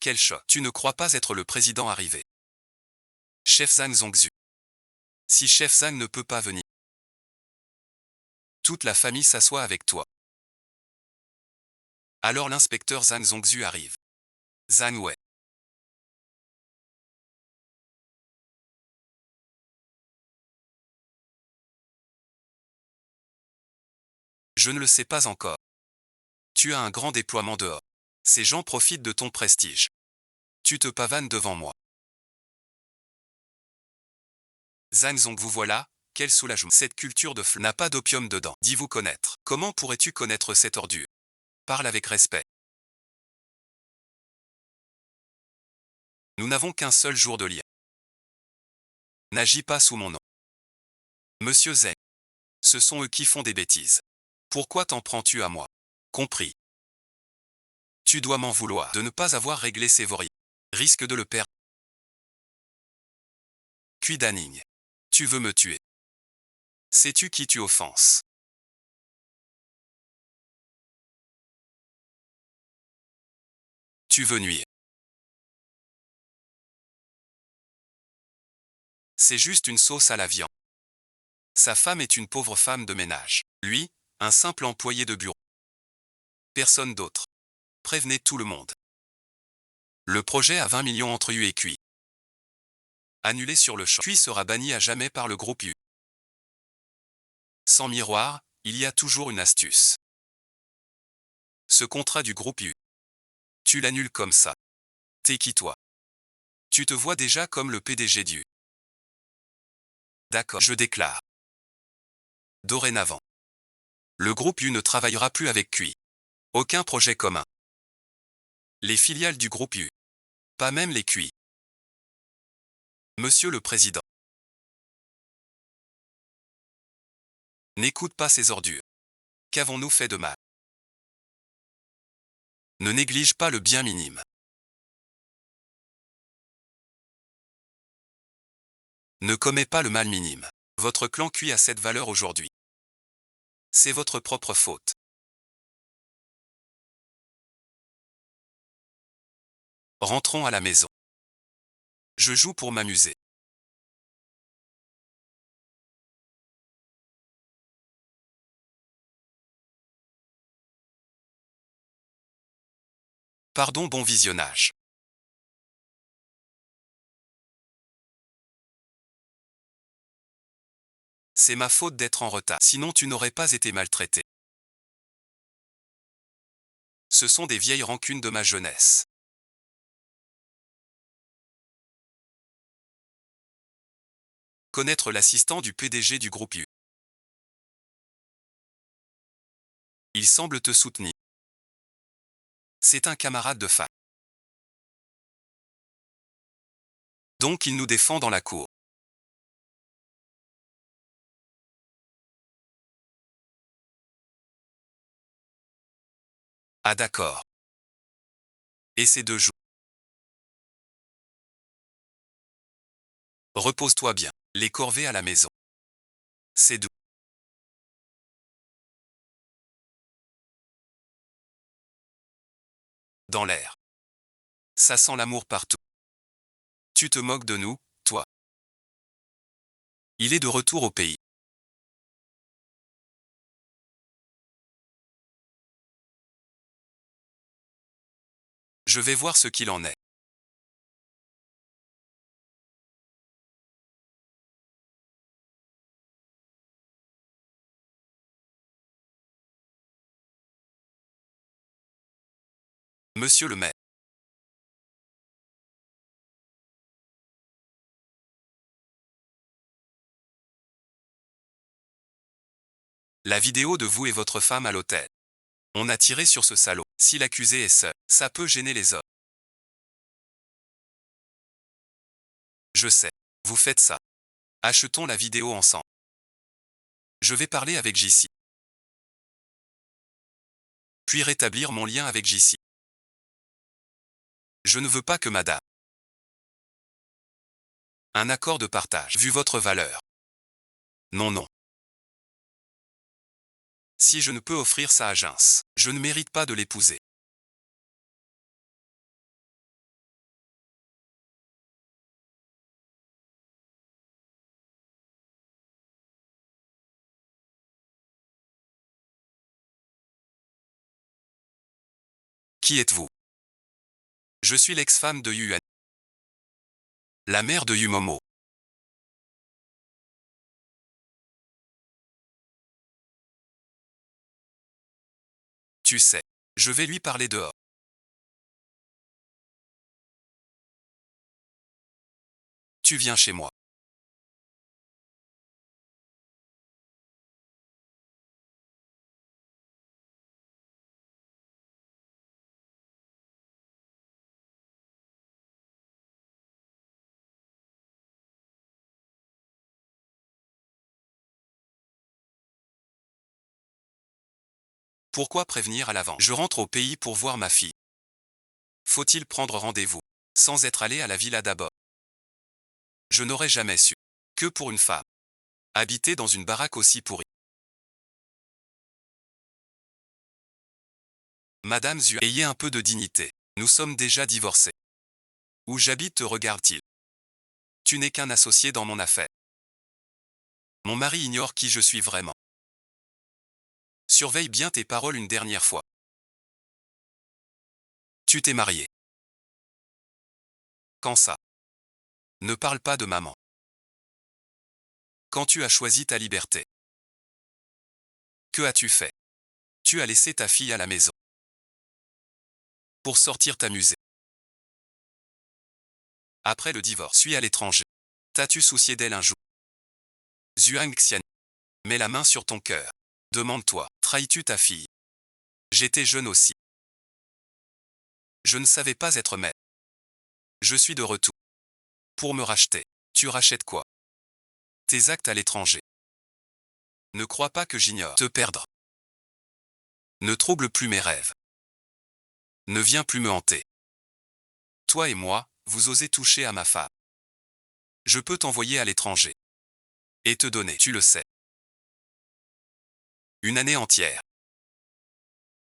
Quel choc. Tu ne crois pas être le président arrivé. Chef Zhang Zongzhu. Si chef Zhang ne peut pas venir, toute la famille s'assoit avec toi. Alors l'inspecteur Zhang Zongzhu arrive. Zhang Wei. Je ne le sais pas encore. Tu as un grand déploiement dehors. Ces gens profitent de ton prestige. Tu te pavanes devant moi. Zhang Zong, vous voilà, quel soulagement. Cette culture de n'a pas d'opium dedans. Dis vous connaître. Comment pourrais-tu connaître cette ordure? Parle avec respect. Nous n'avons qu'un seul jour de lien. N'agis pas sous mon nom. Monsieur Zeng. Ce sont eux qui font des bêtises. Pourquoi t'en prends-tu à moi? Compris. Tu dois m'en vouloir de ne pas avoir réglé ces vories. Risque de le perdre. Cui Daning. Tu veux me tuer. Sais-tu qui tu offenses? Tu veux nuire. C'est juste une sauce à la viande. Sa femme est une pauvre femme de ménage. Lui, un simple employé de bureau. Personne d'autre. Prévenez tout le monde. Le projet à 20 millions entre U et Cui. Annulé sur le champ. Cui sera banni à jamais par le groupe U. Sans miroir, il y a toujours une astuce. Ce contrat du groupe U. Tu l'annules comme ça. T'es qui toi? Tu te vois déjà comme le PDG du. D'accord, je déclare. Dorénavant. Le groupe U ne travaillera plus avec Cui. Aucun projet commun. Les filiales du groupe U. Pas même les Cui. Monsieur le Président. N'écoute pas ces ordures. Qu'avons-nous fait de mal? Ne néglige pas le bien minime. Ne commets pas le mal minime. Votre clan Cui a cette valeur aujourd'hui. C'est votre propre faute. Rentrons à la maison. Je joue pour m'amuser. Pardon, bon visionnage. C'est ma faute d'être en retard, sinon tu n'aurais pas été maltraité. Ce sont des vieilles rancunes de ma jeunesse. Connaître l'assistant du PDG du groupe U. Il semble te soutenir. C'est un camarade de fac. Donc il nous défend dans la cour. Ah d'accord. Et ces 2 jours. Repose-toi bien. Les corvées à la maison. C'est doux. Dans l'air. Ça sent l'amour partout. Tu te moques de nous, toi. Il est de retour au pays. Je vais voir ce qu'il en est. Monsieur le maire. La vidéo de vous et votre femme à l'hôtel. On a tiré sur ce salaud. Si l'accusé est seul, ça peut gêner les autres. Je sais. Vous faites ça. Achetons la vidéo ensemble. Je vais parler avec JC. Puis rétablir mon lien avec JC. Je ne veux pas que madame. Un accord de partage, vu votre valeur. Non, non. Si je ne peux offrir ça à Gince, je ne mérite pas de l'épouser. Qui êtes-vous? Je suis l'ex-femme de Yuan. La mère de Yumomo. Tu sais, je vais lui parler dehors. Tu viens chez moi. Pourquoi prévenir à l'avant? Je rentre au pays pour voir ma fille. Faut-il prendre rendez-vous, sans être allé à la villa d'abord? Je n'aurais jamais su. Que pour une femme. Habiter dans une baraque aussi pourrie. Madame Zhu, ayez un peu de dignité. Nous sommes déjà divorcés. Où j'habite te regarde-t-il? Tu n'es qu'un associé dans mon affaire. Mon mari ignore qui je suis vraiment. Surveille bien tes paroles une dernière fois. Tu t'es marié. Quand ça? Ne parle pas de maman. Quand tu as choisi ta liberté. Que as-tu fait? Tu as laissé ta fille à la maison. Pour sortir t'amuser. Après le divorce, suis à l'étranger. T'as-tu soucié d'elle un jour? Zhuang Xian. Mets la main sur ton cœur. Demande-toi, trahis-tu ta fille? J'étais jeune aussi. Je ne savais pas être maître. Je suis de retour. Pour me racheter. Tu rachètes quoi? Tes actes à l'étranger. Ne crois pas que j'ignore te perdre. Ne trouble plus mes rêves. Ne viens plus me hanter. Toi et moi, vous osez toucher à ma femme. Je peux t'envoyer à l'étranger. Et te donner, tu le sais. Une année entière.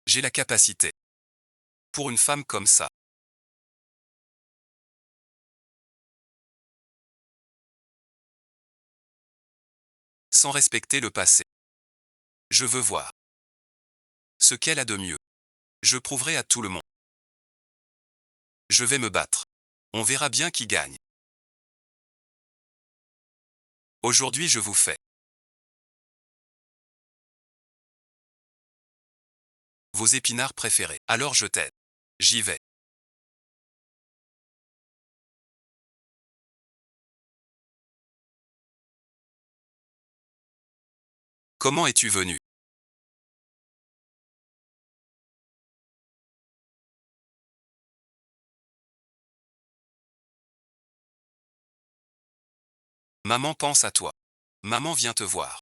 J'ai la capacité. Pour une femme comme ça. Sans respecter le passé. Je veux voir. Ce qu'elle a de mieux. Je prouverai à tout le monde. Je vais me battre. On verra bien qui gagne. Aujourd'hui je vous fais. Vos épinards préférés. Alors je t'aide. J'y vais. Comment es-tu venu? Maman pense à toi. Maman vient te voir.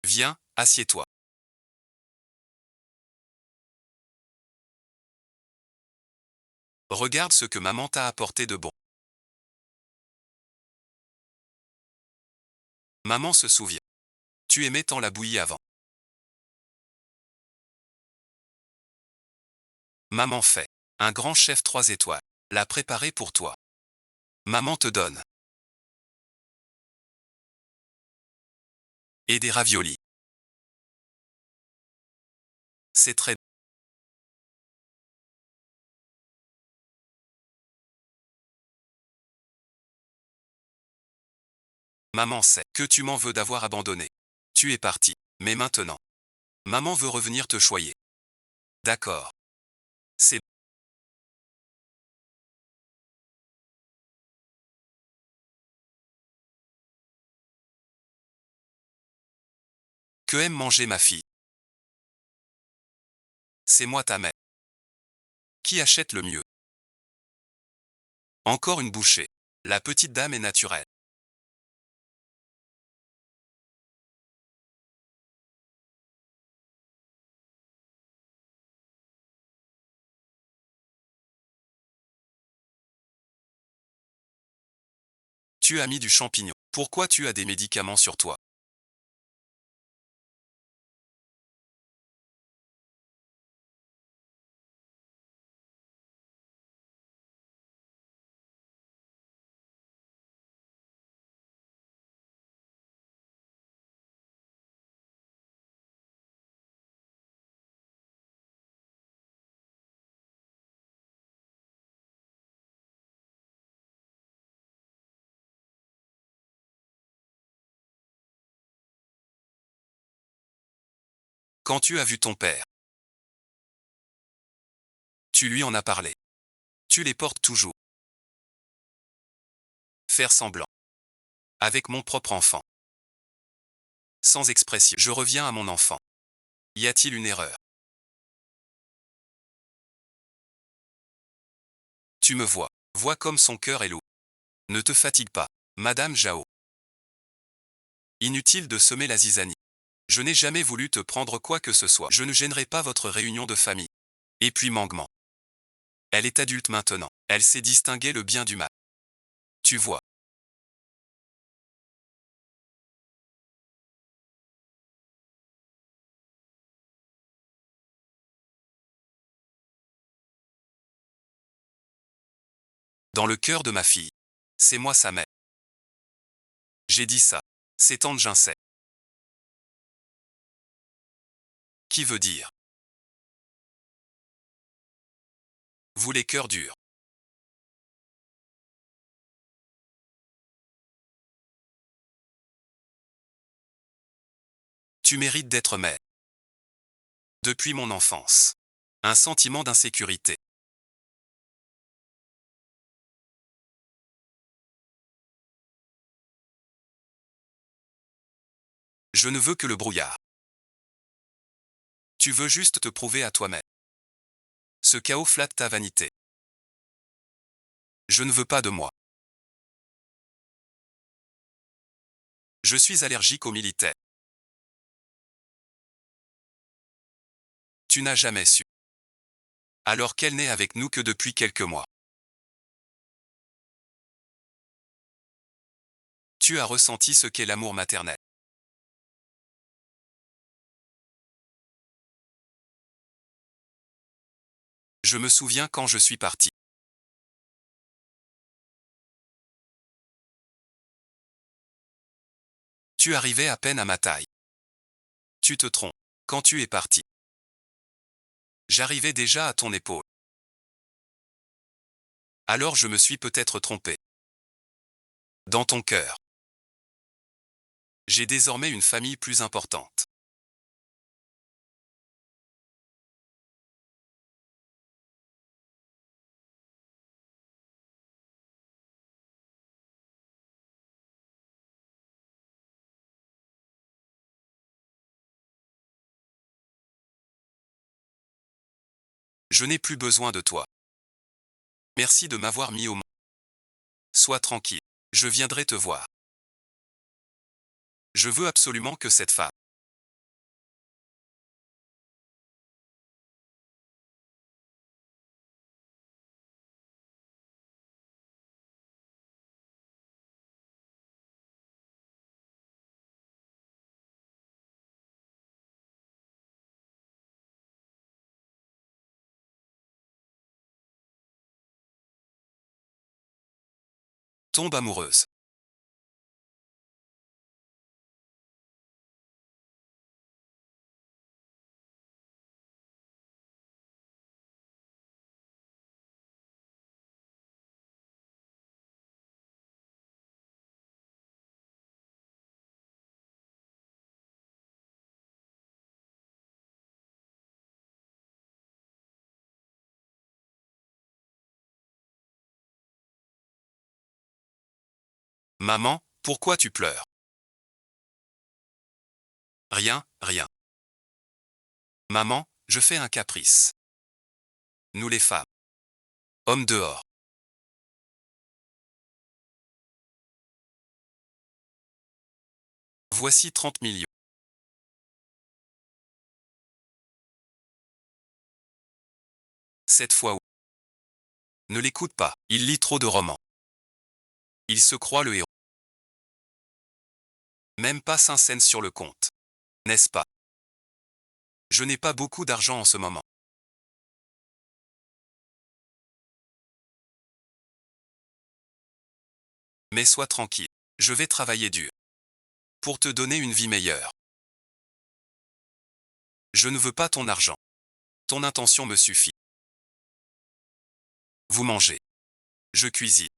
Viens, assieds-toi. Regarde ce que maman t'a apporté de bon. Maman se souvient. Tu aimais tant la bouillie avant. Maman fait. Un grand chef 3 étoiles. L'a préparé pour toi. Maman te donne. Et des raviolis. C'est très. Maman sait que tu m'en veux d'avoir abandonné. Tu es parti. Mais maintenant. Maman veut revenir te choyer. D'accord. C'est Que aime manger ma fille? C'est moi ta mère. Qui achète le mieux? Encore une bouchée. La petite dame est naturelle. Tu as mis du champignon. Pourquoi tu as des médicaments sur toi? Quand tu as vu ton père, tu lui en as parlé. Tu les portes toujours. Faire semblant. Avec mon propre enfant. Sans expression. Je reviens à mon enfant. Y a-t-il une erreur? Tu me vois. Vois comme son cœur est lourd. Ne te fatigue pas. Madame Jao. Inutile de semer la zizanie. Je n'ai jamais voulu te prendre quoi que ce soit. Je ne gênerai pas votre réunion de famille. Et puis Mangement. Elle est adulte maintenant. Elle sait distinguer le bien du mal. Tu vois. Dans le cœur de ma fille. C'est moi sa mère. J'ai dit ça. C'est tante Ginsey. Qui veut dire? Vous les cœurs durs. Tu mérites d'être mère. Depuis mon enfance. Un sentiment d'insécurité. Je ne veux que le brouillard. Tu veux juste te prouver à toi-même. Ce chaos flatte ta vanité. Je ne veux pas de moi. Je suis allergique aux militaires. Tu n'as jamais su. Alors qu'elle n'est avec nous que depuis quelques mois. Tu as ressenti ce qu'est l'amour maternel. Je me souviens quand je suis parti. Tu arrivais à peine à ma taille. Tu te trompes. Quand tu es parti. J'arrivais déjà à ton épaule. Alors je me suis peut-être trompé. Dans ton cœur. J'ai désormais une famille plus importante. Je n'ai plus besoin de toi. Merci de m'avoir mis au monde. Sois tranquille. Je viendrai te voir. Je veux absolument que cette femme. Tombe amoureuse. Maman, pourquoi tu pleures? Rien, rien. Maman, je fais un caprice. Nous les femmes. Hommes dehors. Voici 30 millions. Cette fois où. Ne l'écoute pas, il lit trop de romans. Il se croit le héros. Même pas 5 cents sur le compte. N'est-ce pas? Je n'ai pas beaucoup d'argent en ce moment. Mais sois tranquille. Je vais travailler dur. Pour te donner une vie meilleure. Je ne veux pas ton argent. Ton intention me suffit. Vous mangez. Je cuisine.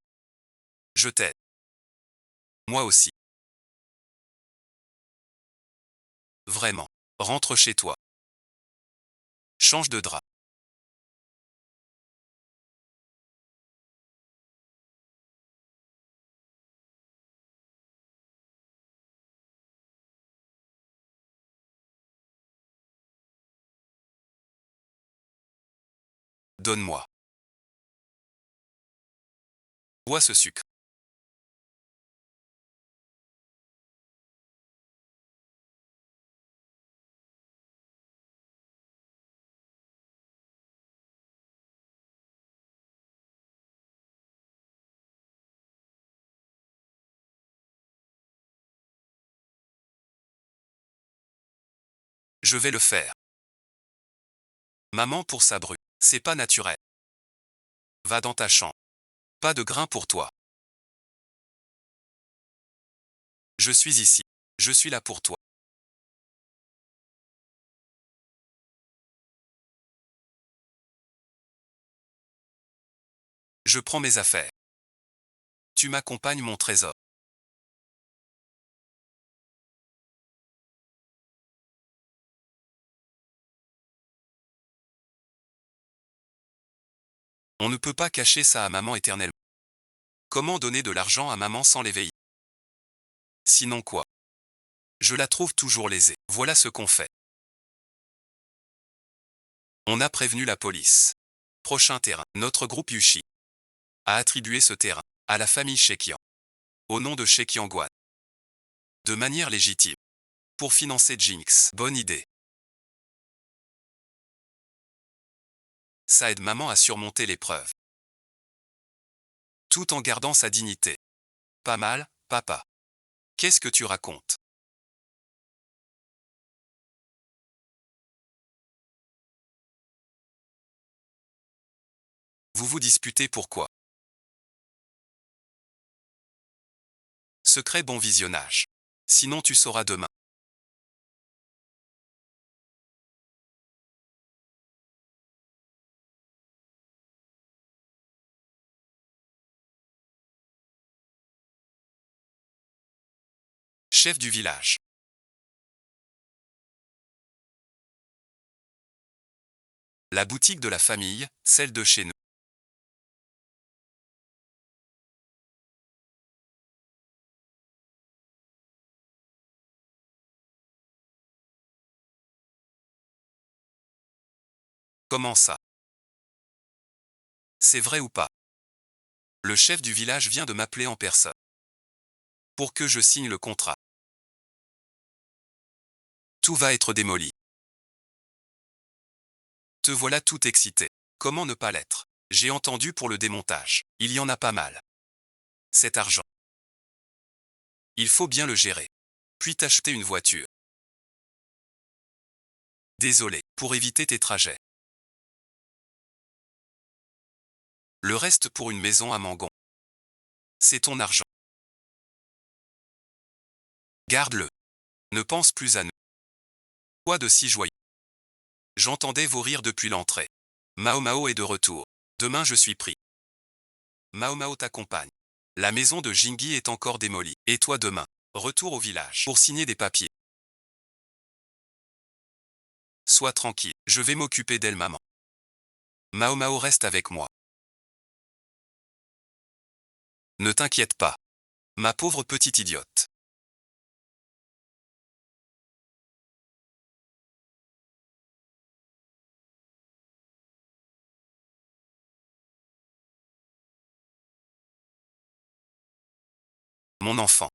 Je t'aide. Moi aussi. Vraiment. Rentre chez toi. Change de drap. Donne-moi. Bois ce sucre. Je vais le faire. Maman pour sa bru. C'est pas naturel. Va dans ta chambre. Pas de grain pour toi. Je suis ici. Je suis là pour toi. Je prends mes affaires. Tu m'accompagnes mon trésor. On ne peut pas cacher ça à maman éternellement. Comment donner de l'argent à maman sans l'éveiller? Sinon quoi? Je la trouve toujours lésée. Voilà ce qu'on fait. On a prévenu la police. Prochain terrain. Notre groupe Yushi a attribué ce terrain à la famille Shekian. Au nom de Shekiangwan. De manière légitime. Pour financer Jinx. Bonne idée. Ça aide maman à surmonter l'épreuve. Tout en gardant sa dignité. Pas mal, papa. Qu'est-ce que tu racontes? Vous vous disputez pourquoi? Secret bon visionnage. Sinon tu sauras demain. Chef du village. La boutique de la famille, celle de chez nous. Comment ça? C'est vrai ou pas? Le chef du village vient de m'appeler en personne. Pour que je signe le contrat. Tout va être démoli. Te voilà tout excité. Comment ne pas l'être? J'ai entendu pour le démontage. Il y en a pas mal. Cet argent. Il faut bien le gérer. Puis t'acheter une voiture. Désolé, pour éviter tes trajets. Le reste pour une maison à Mangon. C'est ton argent. Garde-le. Ne pense plus à nous. Quoi de si joyeux? J'entendais vos rires depuis l'entrée. Mao Mao est de retour. Demain je suis pris. Mao Mao t'accompagne. La maison de Jingi est encore démolie. Et toi demain, retour au village pour signer des papiers. Sois tranquille, je vais m'occuper d'elle maman. Mao Mao reste avec moi. Ne t'inquiète pas. Ma pauvre petite idiote. mon enfant.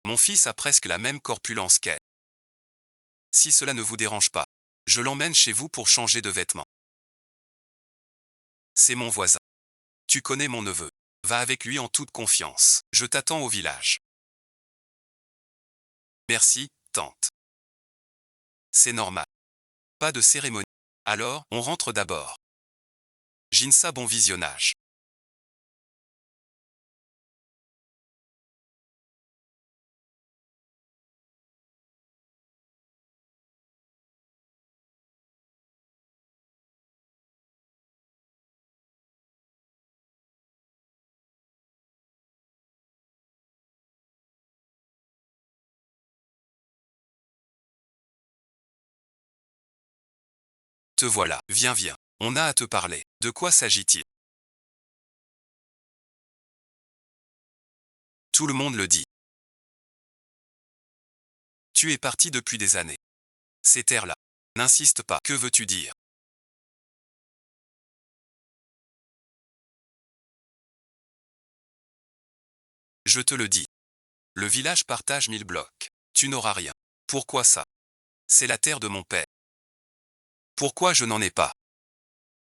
Mon fils a presque la même corpulence qu'elle. Si cela ne vous dérange pas, je l'emmène chez vous pour changer de vêtements. C'est mon voisin. Tu connais mon neveu. Va avec lui en toute confiance. Je t'attends au village. Merci, tante. C'est normal. Pas de cérémonie. Alors, on rentre d'abord. Jinsa, bon visionnage. Te voilà. Viens, viens. On a à te parler. De quoi s'agit-il? Tout le monde le dit. Tu es parti depuis des années. Ces terres-là. N'insiste pas. Que veux-tu dire? Je te le dis. Le village partage 1000 blocs. Tu n'auras rien. Pourquoi ça? C'est la terre de mon père. Pourquoi je n'en ai pas?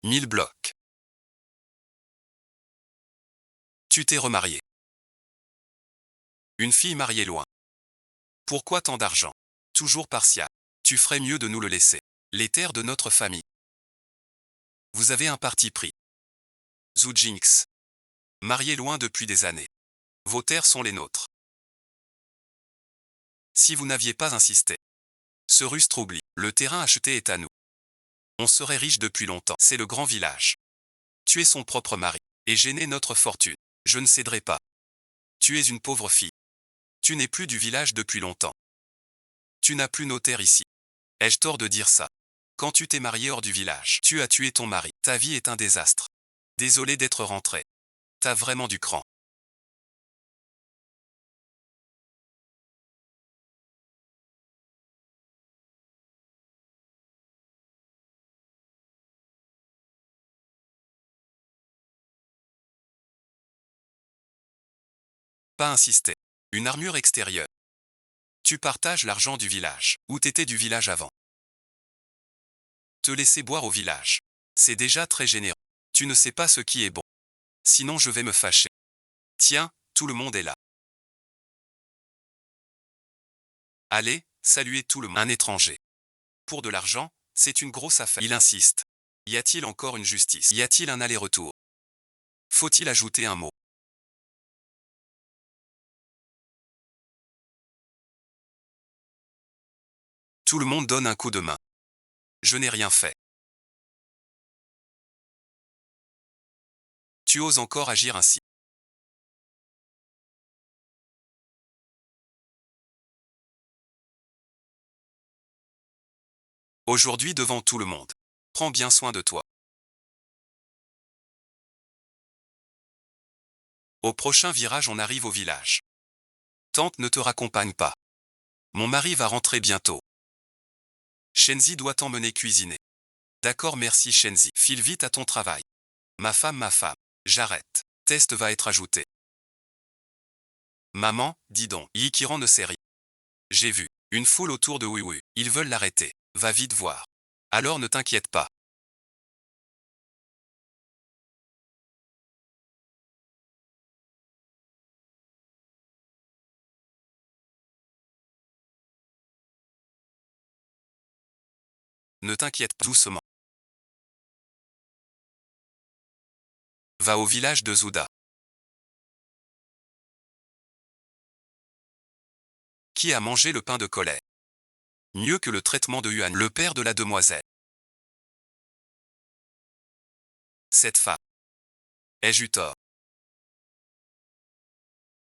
1000 blocs. Tu t'es remarié. Une fille mariée loin. Pourquoi tant d'argent? Toujours partial. Tu ferais mieux de nous le laisser. Les terres de notre famille. Vous avez un parti pris. Zujinx. Marié loin depuis des années. Vos terres sont les nôtres. Si vous n'aviez pas insisté. Ce rustre oublie. Le terrain acheté est à nous. On serait riche depuis longtemps. C'est le grand village. Tu es son propre mari. Et gêner notre fortune. Je ne céderai pas. Tu es une pauvre fille. Tu n'es plus du village depuis longtemps. Tu n'as plus nos terres ici. Ai-je tort de dire ça? Quand tu t'es marié hors du village, tu as tué ton mari. Ta vie est un désastre. Désolé d'être rentré. T'as vraiment du cran. Pas insister. Une armure extérieure. Tu partages l'argent du village. Où t'étais du village avant? Te laisser boire au village. C'est déjà très généreux. Tu ne sais pas ce qui est bon. Sinon je vais me fâcher. Tiens, tout le monde est là. Allez, saluez tout le monde. Un étranger. Pour de l'argent, c'est une grosse affaire. Il insiste. Y a-t-il encore une justice? Y a-t-il un aller-retour? Faut-il ajouter un mot? Tout le monde donne un coup de main. Je n'ai rien fait. Tu oses encore agir ainsi. Aujourd'hui devant tout le monde. Prends bien soin de toi. Au prochain virage on arrive au village. Tante ne te raccompagne pas. Mon mari va rentrer bientôt. Shenzi doit t'emmener cuisiner. D'accord, merci Shenzi. File vite à ton travail. Ma femme. J'arrête. Test va être ajouté. Maman, dis donc. Yikiran ne sait rien. J'ai vu. Une foule autour de Wuiwu. Ils veulent l'arrêter. Va vite voir. Alors ne t'inquiète pas. Ne t'inquiète pas. Doucement. Va au village de Zuda. Qui a mangé le pain de colère? Mieux que le traitement de Yuan, le père de la demoiselle. Cette femme. Ai-je eu tort?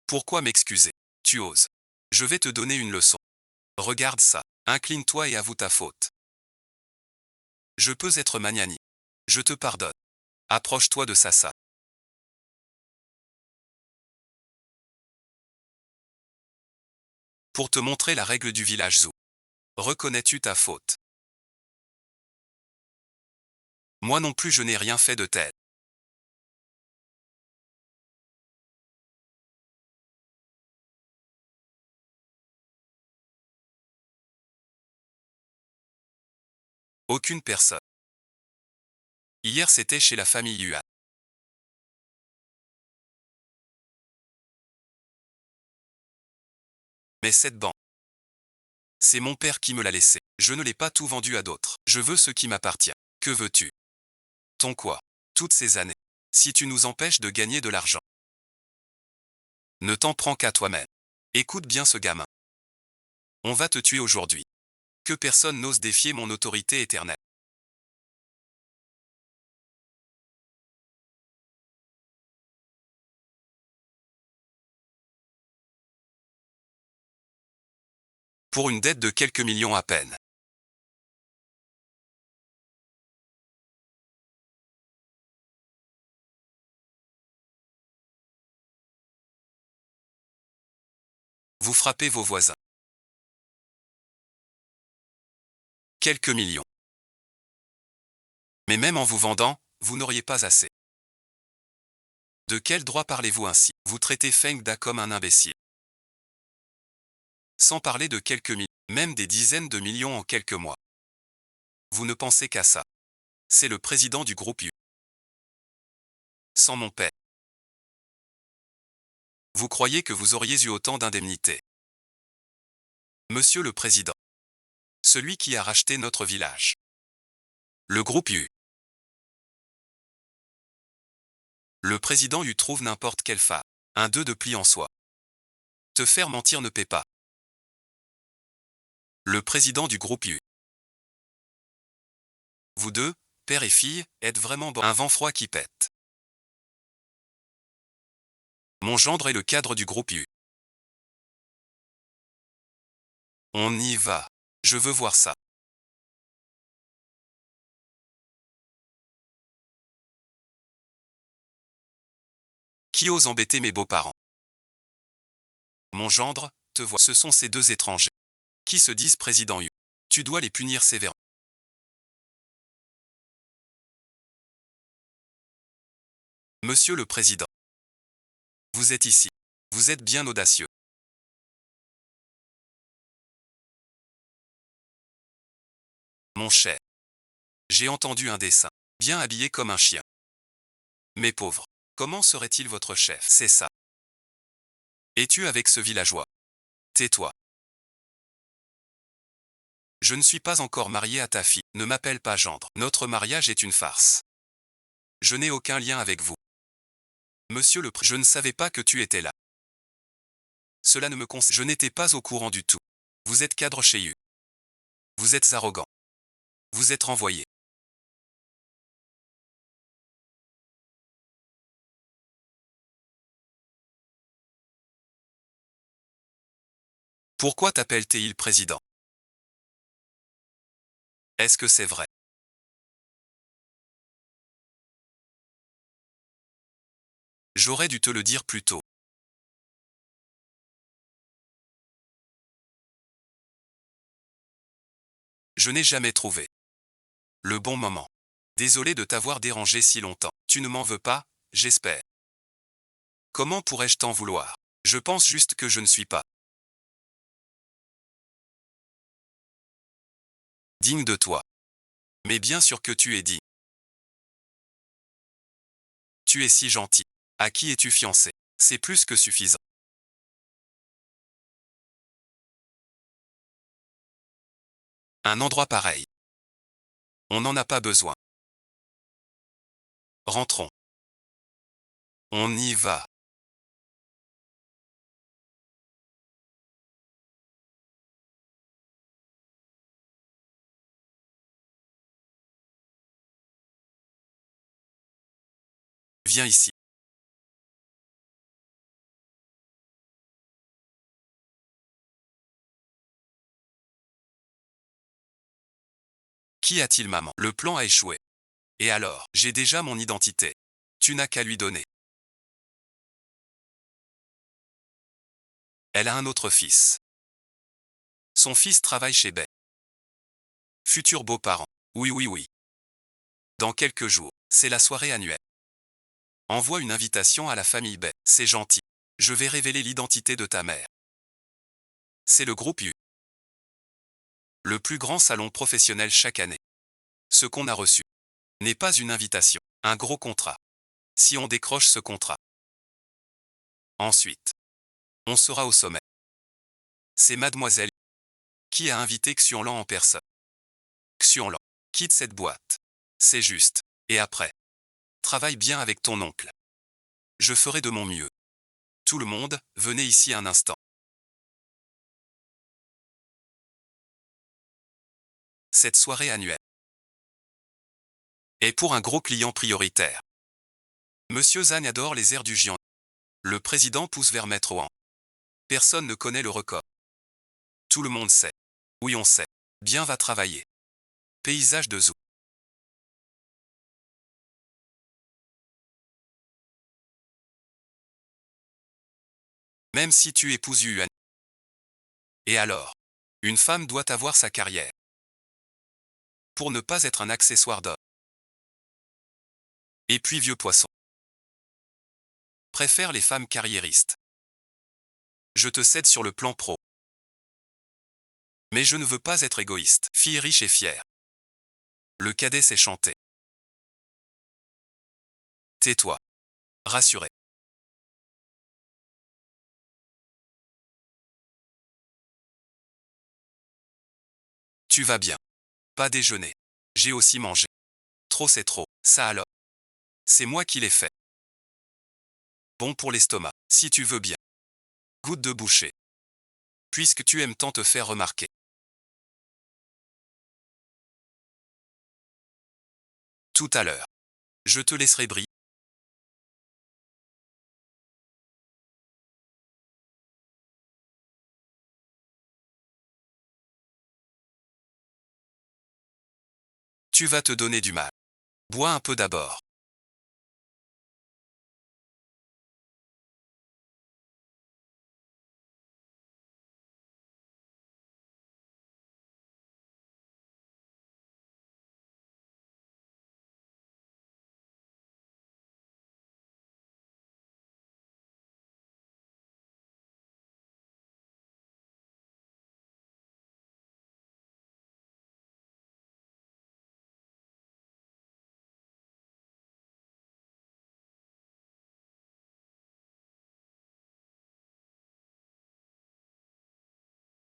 Pourquoi m'excuser? Tu oses. Je vais te donner une leçon. Regarde ça. Incline-toi et avoue ta faute. Je peux être magnanime. Je te pardonne. Approche-toi de Sasa. Pour te montrer la règle du village Zou. Reconnais-tu ta faute? Moi non plus je n'ai rien fait de tel. Aucune personne. Hier c'était chez la famille Yuan. Mais cette banque, c'est mon père qui me l'a laissé. Je ne l'ai pas tout vendu à d'autres. Je veux ce qui m'appartient. Que veux-tu? Ton quoi? Toutes ces années. Si tu nous empêches de gagner de l'argent, ne t'en prends qu'à toi-même. Écoute bien ce gamin. On va te tuer aujourd'hui. Que personne n'ose défier mon autorité éternelle. Pour une dette de quelques millions à peine. Vous frappez vos voisins. Quelques millions. Mais même en vous vendant, vous n'auriez pas assez. De quel droit parlez-vous ainsi? Vous traitez Feng Da comme un imbécile. Sans parler de quelques millions, même des dizaines de millions en quelques mois. Vous ne pensez qu'à ça. C'est le président du groupe U. Sans mon père. Vous croyez que vous auriez eu autant d'indemnités? Monsieur le Président. Celui qui a racheté notre village. Le groupe U. Le président U trouve n'importe quelle femme. Un deux de pli en soi. Te faire mentir ne paie pas. Le président du groupe U. Vous deux, père et fille, êtes vraiment bon. Un vent froid qui pète. Mon gendre est le cadre du groupe U. On y va. Je veux voir ça. Qui ose embêter mes beaux-parents? Mon gendre, te vois. Ce sont ces deux étrangers. Qui se disent président U. Tu dois les punir sévèrement. Monsieur le Président. Vous êtes ici. Vous êtes bien audacieux. Mon cher. J'ai entendu un dessin. Bien habillé comme un chien. Mais pauvre. Comment serait-il votre chef? C'est ça. Es-tu avec ce villageois? Tais-toi. Je ne suis pas encore marié à ta fille. Ne m'appelle pas gendre. Notre mariage est une farce. Je n'ai aucun lien avec vous. Monsieur le Président, je ne savais pas que tu étais là. Cela ne me concerne. Je n'étais pas au courant du tout. Vous êtes cadre chez U. Vous êtes arrogant. Vous êtes renvoyé. Pourquoi t'appelle-t-il président? Est-ce que c'est vrai? J'aurais dû te le dire plus tôt. Je n'ai jamais trouvé le bon moment. Désolé de t'avoir dérangé si longtemps. Tu ne m'en veux pas, j'espère. Comment pourrais-je t'en vouloir? Je pense juste que je ne suis pas digne de toi. Mais bien sûr que tu es digne. Tu es si gentil. À qui es-tu fiancé? C'est plus que suffisant. Un endroit pareil. On n'en a pas besoin. Rentrons. On y va. Viens ici. Qui a-t-il maman? Le plan a échoué. Et alors, j'ai déjà mon identité. Tu n'as qu'à lui donner. Elle a un autre fils. Son fils travaille chez Bay. Futurs beaux-parents. Oui, oui, oui. Dans quelques jours, c'est la soirée annuelle. Envoie une invitation à la famille Bay. C'est gentil. Je vais révéler l'identité de ta mère. C'est le groupe U. Le plus grand salon professionnel chaque année. Ce qu'on a reçu n'est pas une invitation, un gros contrat. Si on décroche ce contrat, ensuite, on sera au sommet. C'est mademoiselle qui a invité Xianlan en personne. Xianlan, quitte cette boîte. C'est juste. Et après, travaille bien avec ton oncle. Je ferai de mon mieux. Tout le monde, venez ici un instant. Cette soirée annuelle est pour un gros client prioritaire. Monsieur Zhang adore les airs du Jian. Le président pousse vers Maître Wang. Personne ne connaît le record. Tout le monde sait. Oui, on sait. Bien va travailler. Paysage de Zhou. Même si tu épouses Yuan. Et alors? Une femme doit avoir sa carrière. Pour ne pas être un accessoire d'homme. Et puis vieux poisson. Préfère les femmes carriéristes. Je te cède sur le plan pro. Mais je ne veux pas être égoïste. Fille riche et fière. Le cadet s'est chanté. Tais-toi. Rassuré. Tu vas bien. Pas déjeuner. J'ai aussi mangé. Trop c'est trop. Ça alors. C'est moi qui l'ai fait. Bon pour l'estomac, si tu veux bien. Goutte de bouchée. Puisque tu aimes tant te faire remarquer. Tout à l'heure. Je te laisserai briller. Tu vas te donner du mal. Bois un peu d'abord.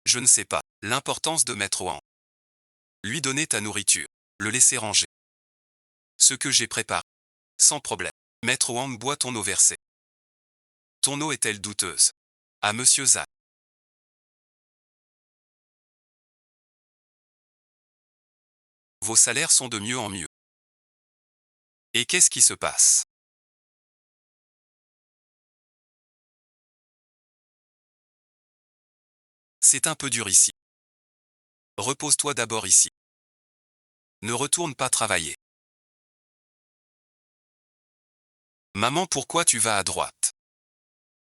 Je ne sais pas l'importance de mettre en. Lui donner ta nourriture. Le laisser ranger. Ce que j'ai préparé. Sans problème. Maître Wang boit ton eau versée. Ton eau est-elle douteuse? À Monsieur Zhang. Vos salaires sont de mieux en mieux. Et qu'est-ce qui se passe? C'est un peu dur ici. Repose-toi d'abord ici. Ne retourne pas travailler. Maman, pourquoi tu vas à droite?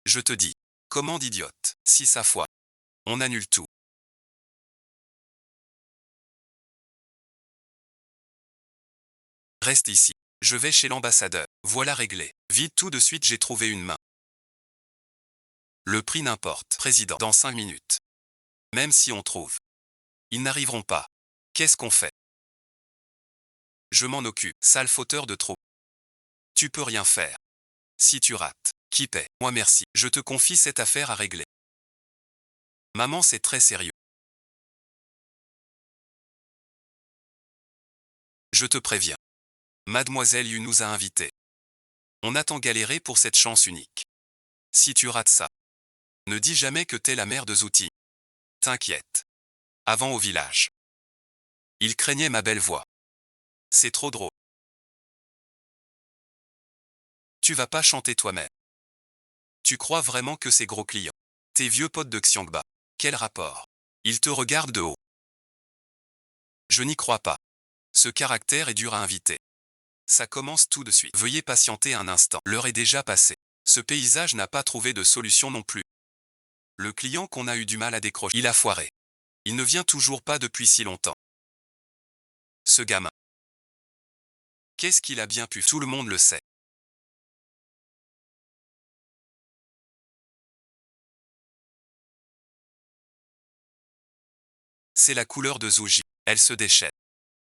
Je te dis. Commande idiote. Si sa foi. On annule tout. Reste ici. Je vais chez l'ambassadeur. Voilà réglé. Vite tout de suite, j'ai trouvé une main. Le prix n'importe. Président. Dans 5 minutes. Même si on trouve. Ils n'arriveront pas. Qu'est-ce qu'on fait? Je m'en occupe. Sale fauteur de trop. Tu peux rien faire. Si tu rates. Qui paie? Moi merci. Je te confie cette affaire à régler. Maman, c'est très sérieux. Je te préviens. Mademoiselle Yu nous a invités. On a tant galéré pour cette chance unique. Si tu rates ça, ne dis jamais que t'es la mère de Zouti. T'inquiète. Avant au village. Il craignait ma belle voix. C'est trop drôle. Tu vas pas chanter toi-même. Tu crois vraiment que ces gros clients, tes vieux potes de Xiangba, quel rapport? Ils te regardent de haut. Je n'y crois pas. Ce caractère est dur à inviter. Ça commence tout de suite. Veuillez patienter un instant. L'heure est déjà passée. Ce paysage n'a pas trouvé de solution non plus. Le client qu'on a eu du mal à décrocher, il a foiré. Il ne vient toujours pas depuis si longtemps. Ce gamin. Qu'est-ce qu'il a bien pu? Tout le monde le sait. C'est la couleur de Zouji. Elle se déchaîne.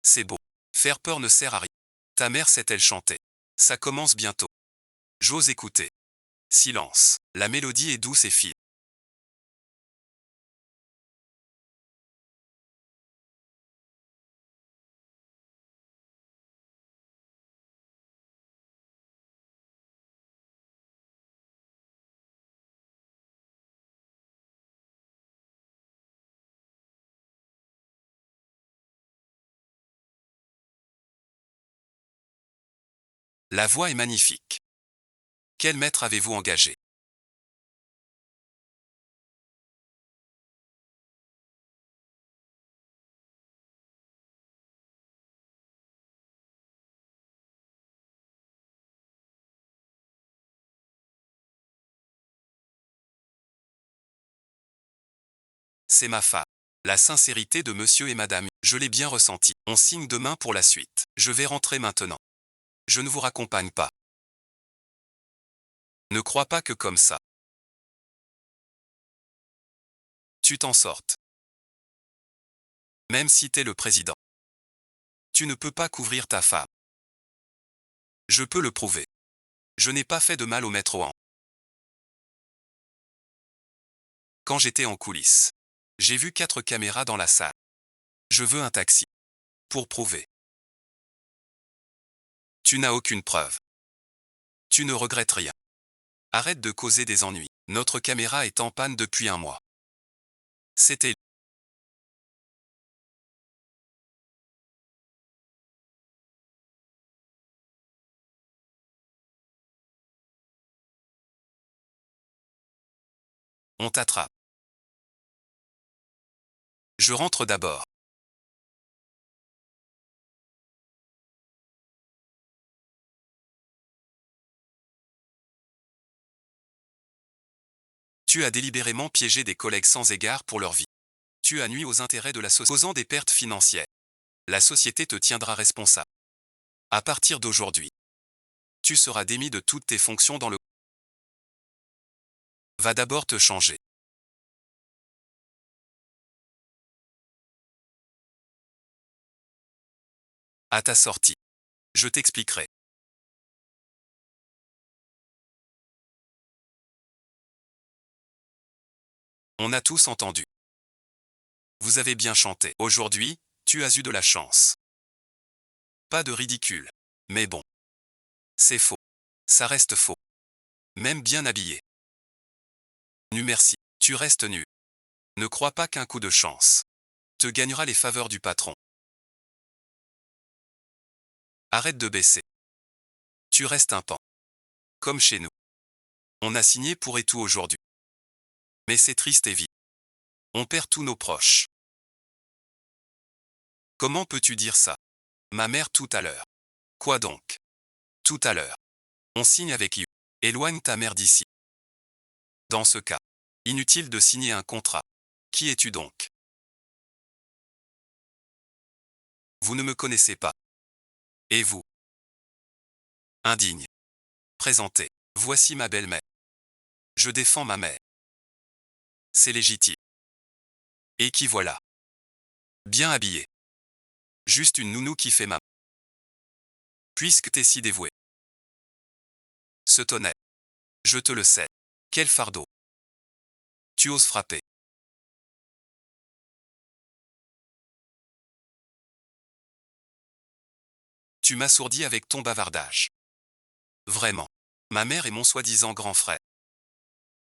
C'est beau. Faire peur ne sert à rien. Ta mère sait-elle chanter? Ça commence bientôt. J'ose écouter. Silence. La mélodie est douce et fine. La voix est magnifique. Quel maître avez-vous engagé? C'est ma femme. La sincérité de monsieur et madame, je l'ai bien ressenti. On signe demain pour la suite. Je vais rentrer maintenant. Je ne vous raccompagne pas. Ne crois pas que comme ça, tu t'en sortes. Même si t'es le président. Tu ne peux pas couvrir ta femme. Je peux le prouver. Je n'ai pas fait de mal au maître Oan. Quand j'étais en coulisses, j'ai vu 4 caméras dans la salle. Je veux un taxi. Pour prouver. Tu n'as aucune preuve. Tu ne regrettes rien. Arrête de causer des ennuis. Notre caméra est en panne depuis un mois. C'était... On t'attrape. Je rentre d'abord. Tu as délibérément piégé des collègues sans égard pour leur vie. Tu as nui aux intérêts de la société, causant des pertes financières. La société te tiendra responsable. À partir d'aujourd'hui, tu seras démis de toutes tes fonctions dans le... Va d'abord te changer. À ta sortie. Je t'expliquerai. On a tous entendu. Vous avez bien chanté. Aujourd'hui, tu as eu de la chance. Pas de ridicule. Mais bon. C'est faux. Ça reste faux. Même bien habillé. Nu merci. Tu restes nu. Ne crois pas qu'un coup de chance te gagnera les faveurs du patron. Arrête de baisser. Tu restes un pan. Comme chez nous. On a signé pour et tout aujourd'hui. Mais c'est triste et vite. On perd tous nos proches. Comment peux-tu dire ça? Ma mère tout à l'heure. Quoi donc? Tout à l'heure. On signe avec You. Éloigne ta mère d'ici. Dans ce cas, inutile de signer un contrat. Qui es-tu donc? Vous ne me connaissez pas. Et vous? Indigne. Présentez. Voici ma belle-mère. Je défends ma mère. C'est légitime. Et qui voilà? Bien habillée. Juste une nounou qui fait ma... Puisque t'es si dévoué. Ce tonnet. Je te le sais. Quel fardeau. Tu oses frapper. Tu m'assourdis avec ton bavardage. Vraiment. Ma mère est mon soi-disant grand frère.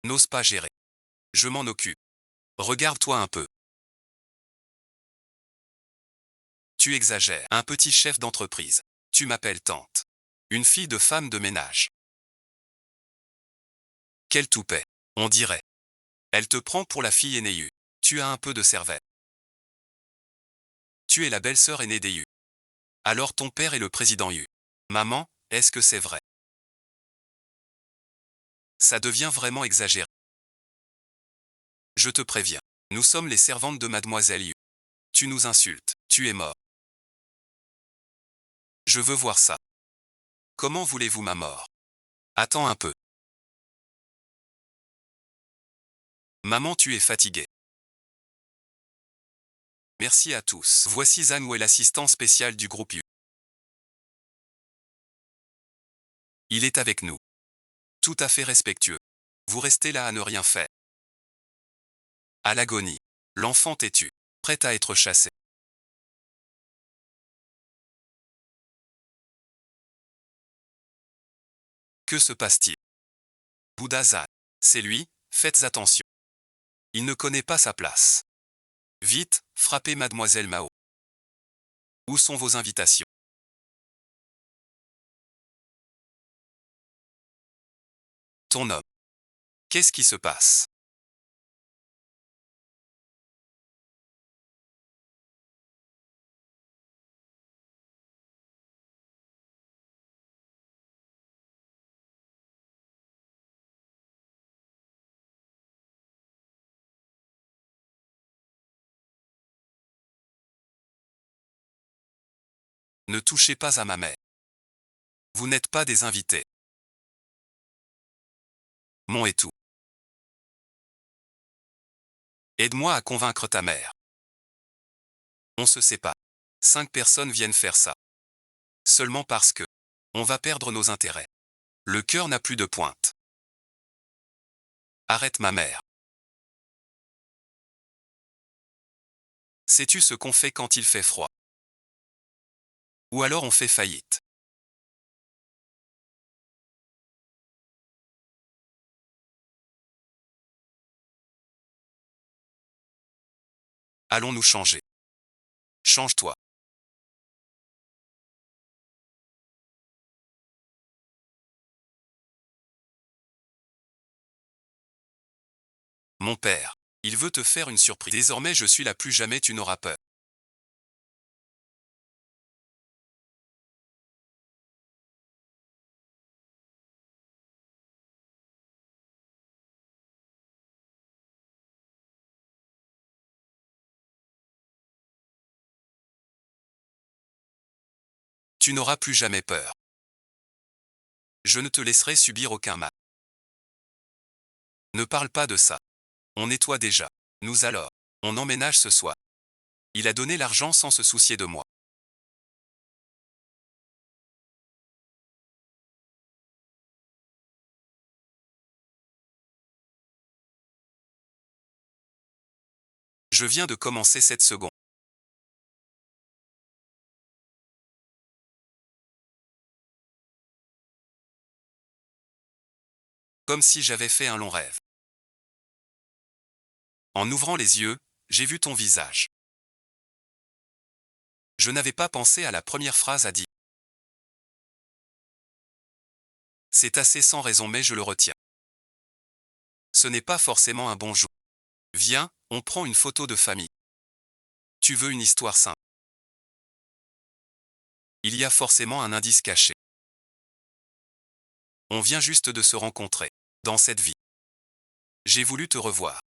N'ose pas gérer. Je m'en occupe. Regarde-toi un peu. Tu exagères. Un petit chef d'entreprise. Tu m'appelles tante. Une fille de femme de ménage. Quel toupet. On dirait. Elle te prend pour la fille aînée Yu. Tu as un peu de cervelle. Tu es la belle-sœur aînée des Yu. Alors ton père est le président Yu. Maman, est-ce que c'est vrai? Ça devient vraiment exagéré. Je te préviens. Nous sommes les servantes de mademoiselle Yu. Tu nous insultes. Tu es mort. Je veux voir ça. Comment voulez-vous ma mort? Attends un peu. Maman, tu es fatiguée. Merci à tous. Voici Zhang Wei, l'assistant spécial du groupe Yu. Il est avec nous. Tout à fait respectueux. Vous restez là à ne rien faire. À l'agonie. L'enfant têtu. Prêt à être chassé. Que se passe-t-il? Bouddha-san. C'est lui, faites attention. Il ne connaît pas sa place. Vite, frappez mademoiselle Mao. Où sont vos invitations? Ton homme. Qu'est-ce qui se passe? Ne touchez pas à ma mère. Vous n'êtes pas des invités. Mon et tout. Aide-moi à convaincre ta mère. On se sait pas. 5 personnes viennent faire ça. Seulement parce que on va perdre nos intérêts. Le cœur n'a plus de pointe. Arrête ma mère. Sais-tu ce qu'on fait quand il fait froid? Ou alors on fait faillite. Allons nous changer. Change-toi. Mon père. Il veut te faire une surprise. Désormais je suis là, plus jamais tu n'auras peur. Tu n'auras plus jamais peur. Je ne te laisserai subir aucun mal. Ne parle pas de ça. On nettoie déjà. Nous alors. On emménage ce soir. Il a donné l'argent sans se soucier de moi. Je viens de commencer cette seconde. Comme si j'avais fait un long rêve. En ouvrant les yeux, j'ai vu ton visage. Je n'avais pas pensé à la première phrase à dire. C'est assez sans raison mais je le retiens. Ce n'est pas forcément un bon jour. Viens, on prend une photo de famille. Tu veux une histoire simple. Il y a forcément un indice caché. On vient juste de se rencontrer. Dans cette vie. J'ai voulu te revoir.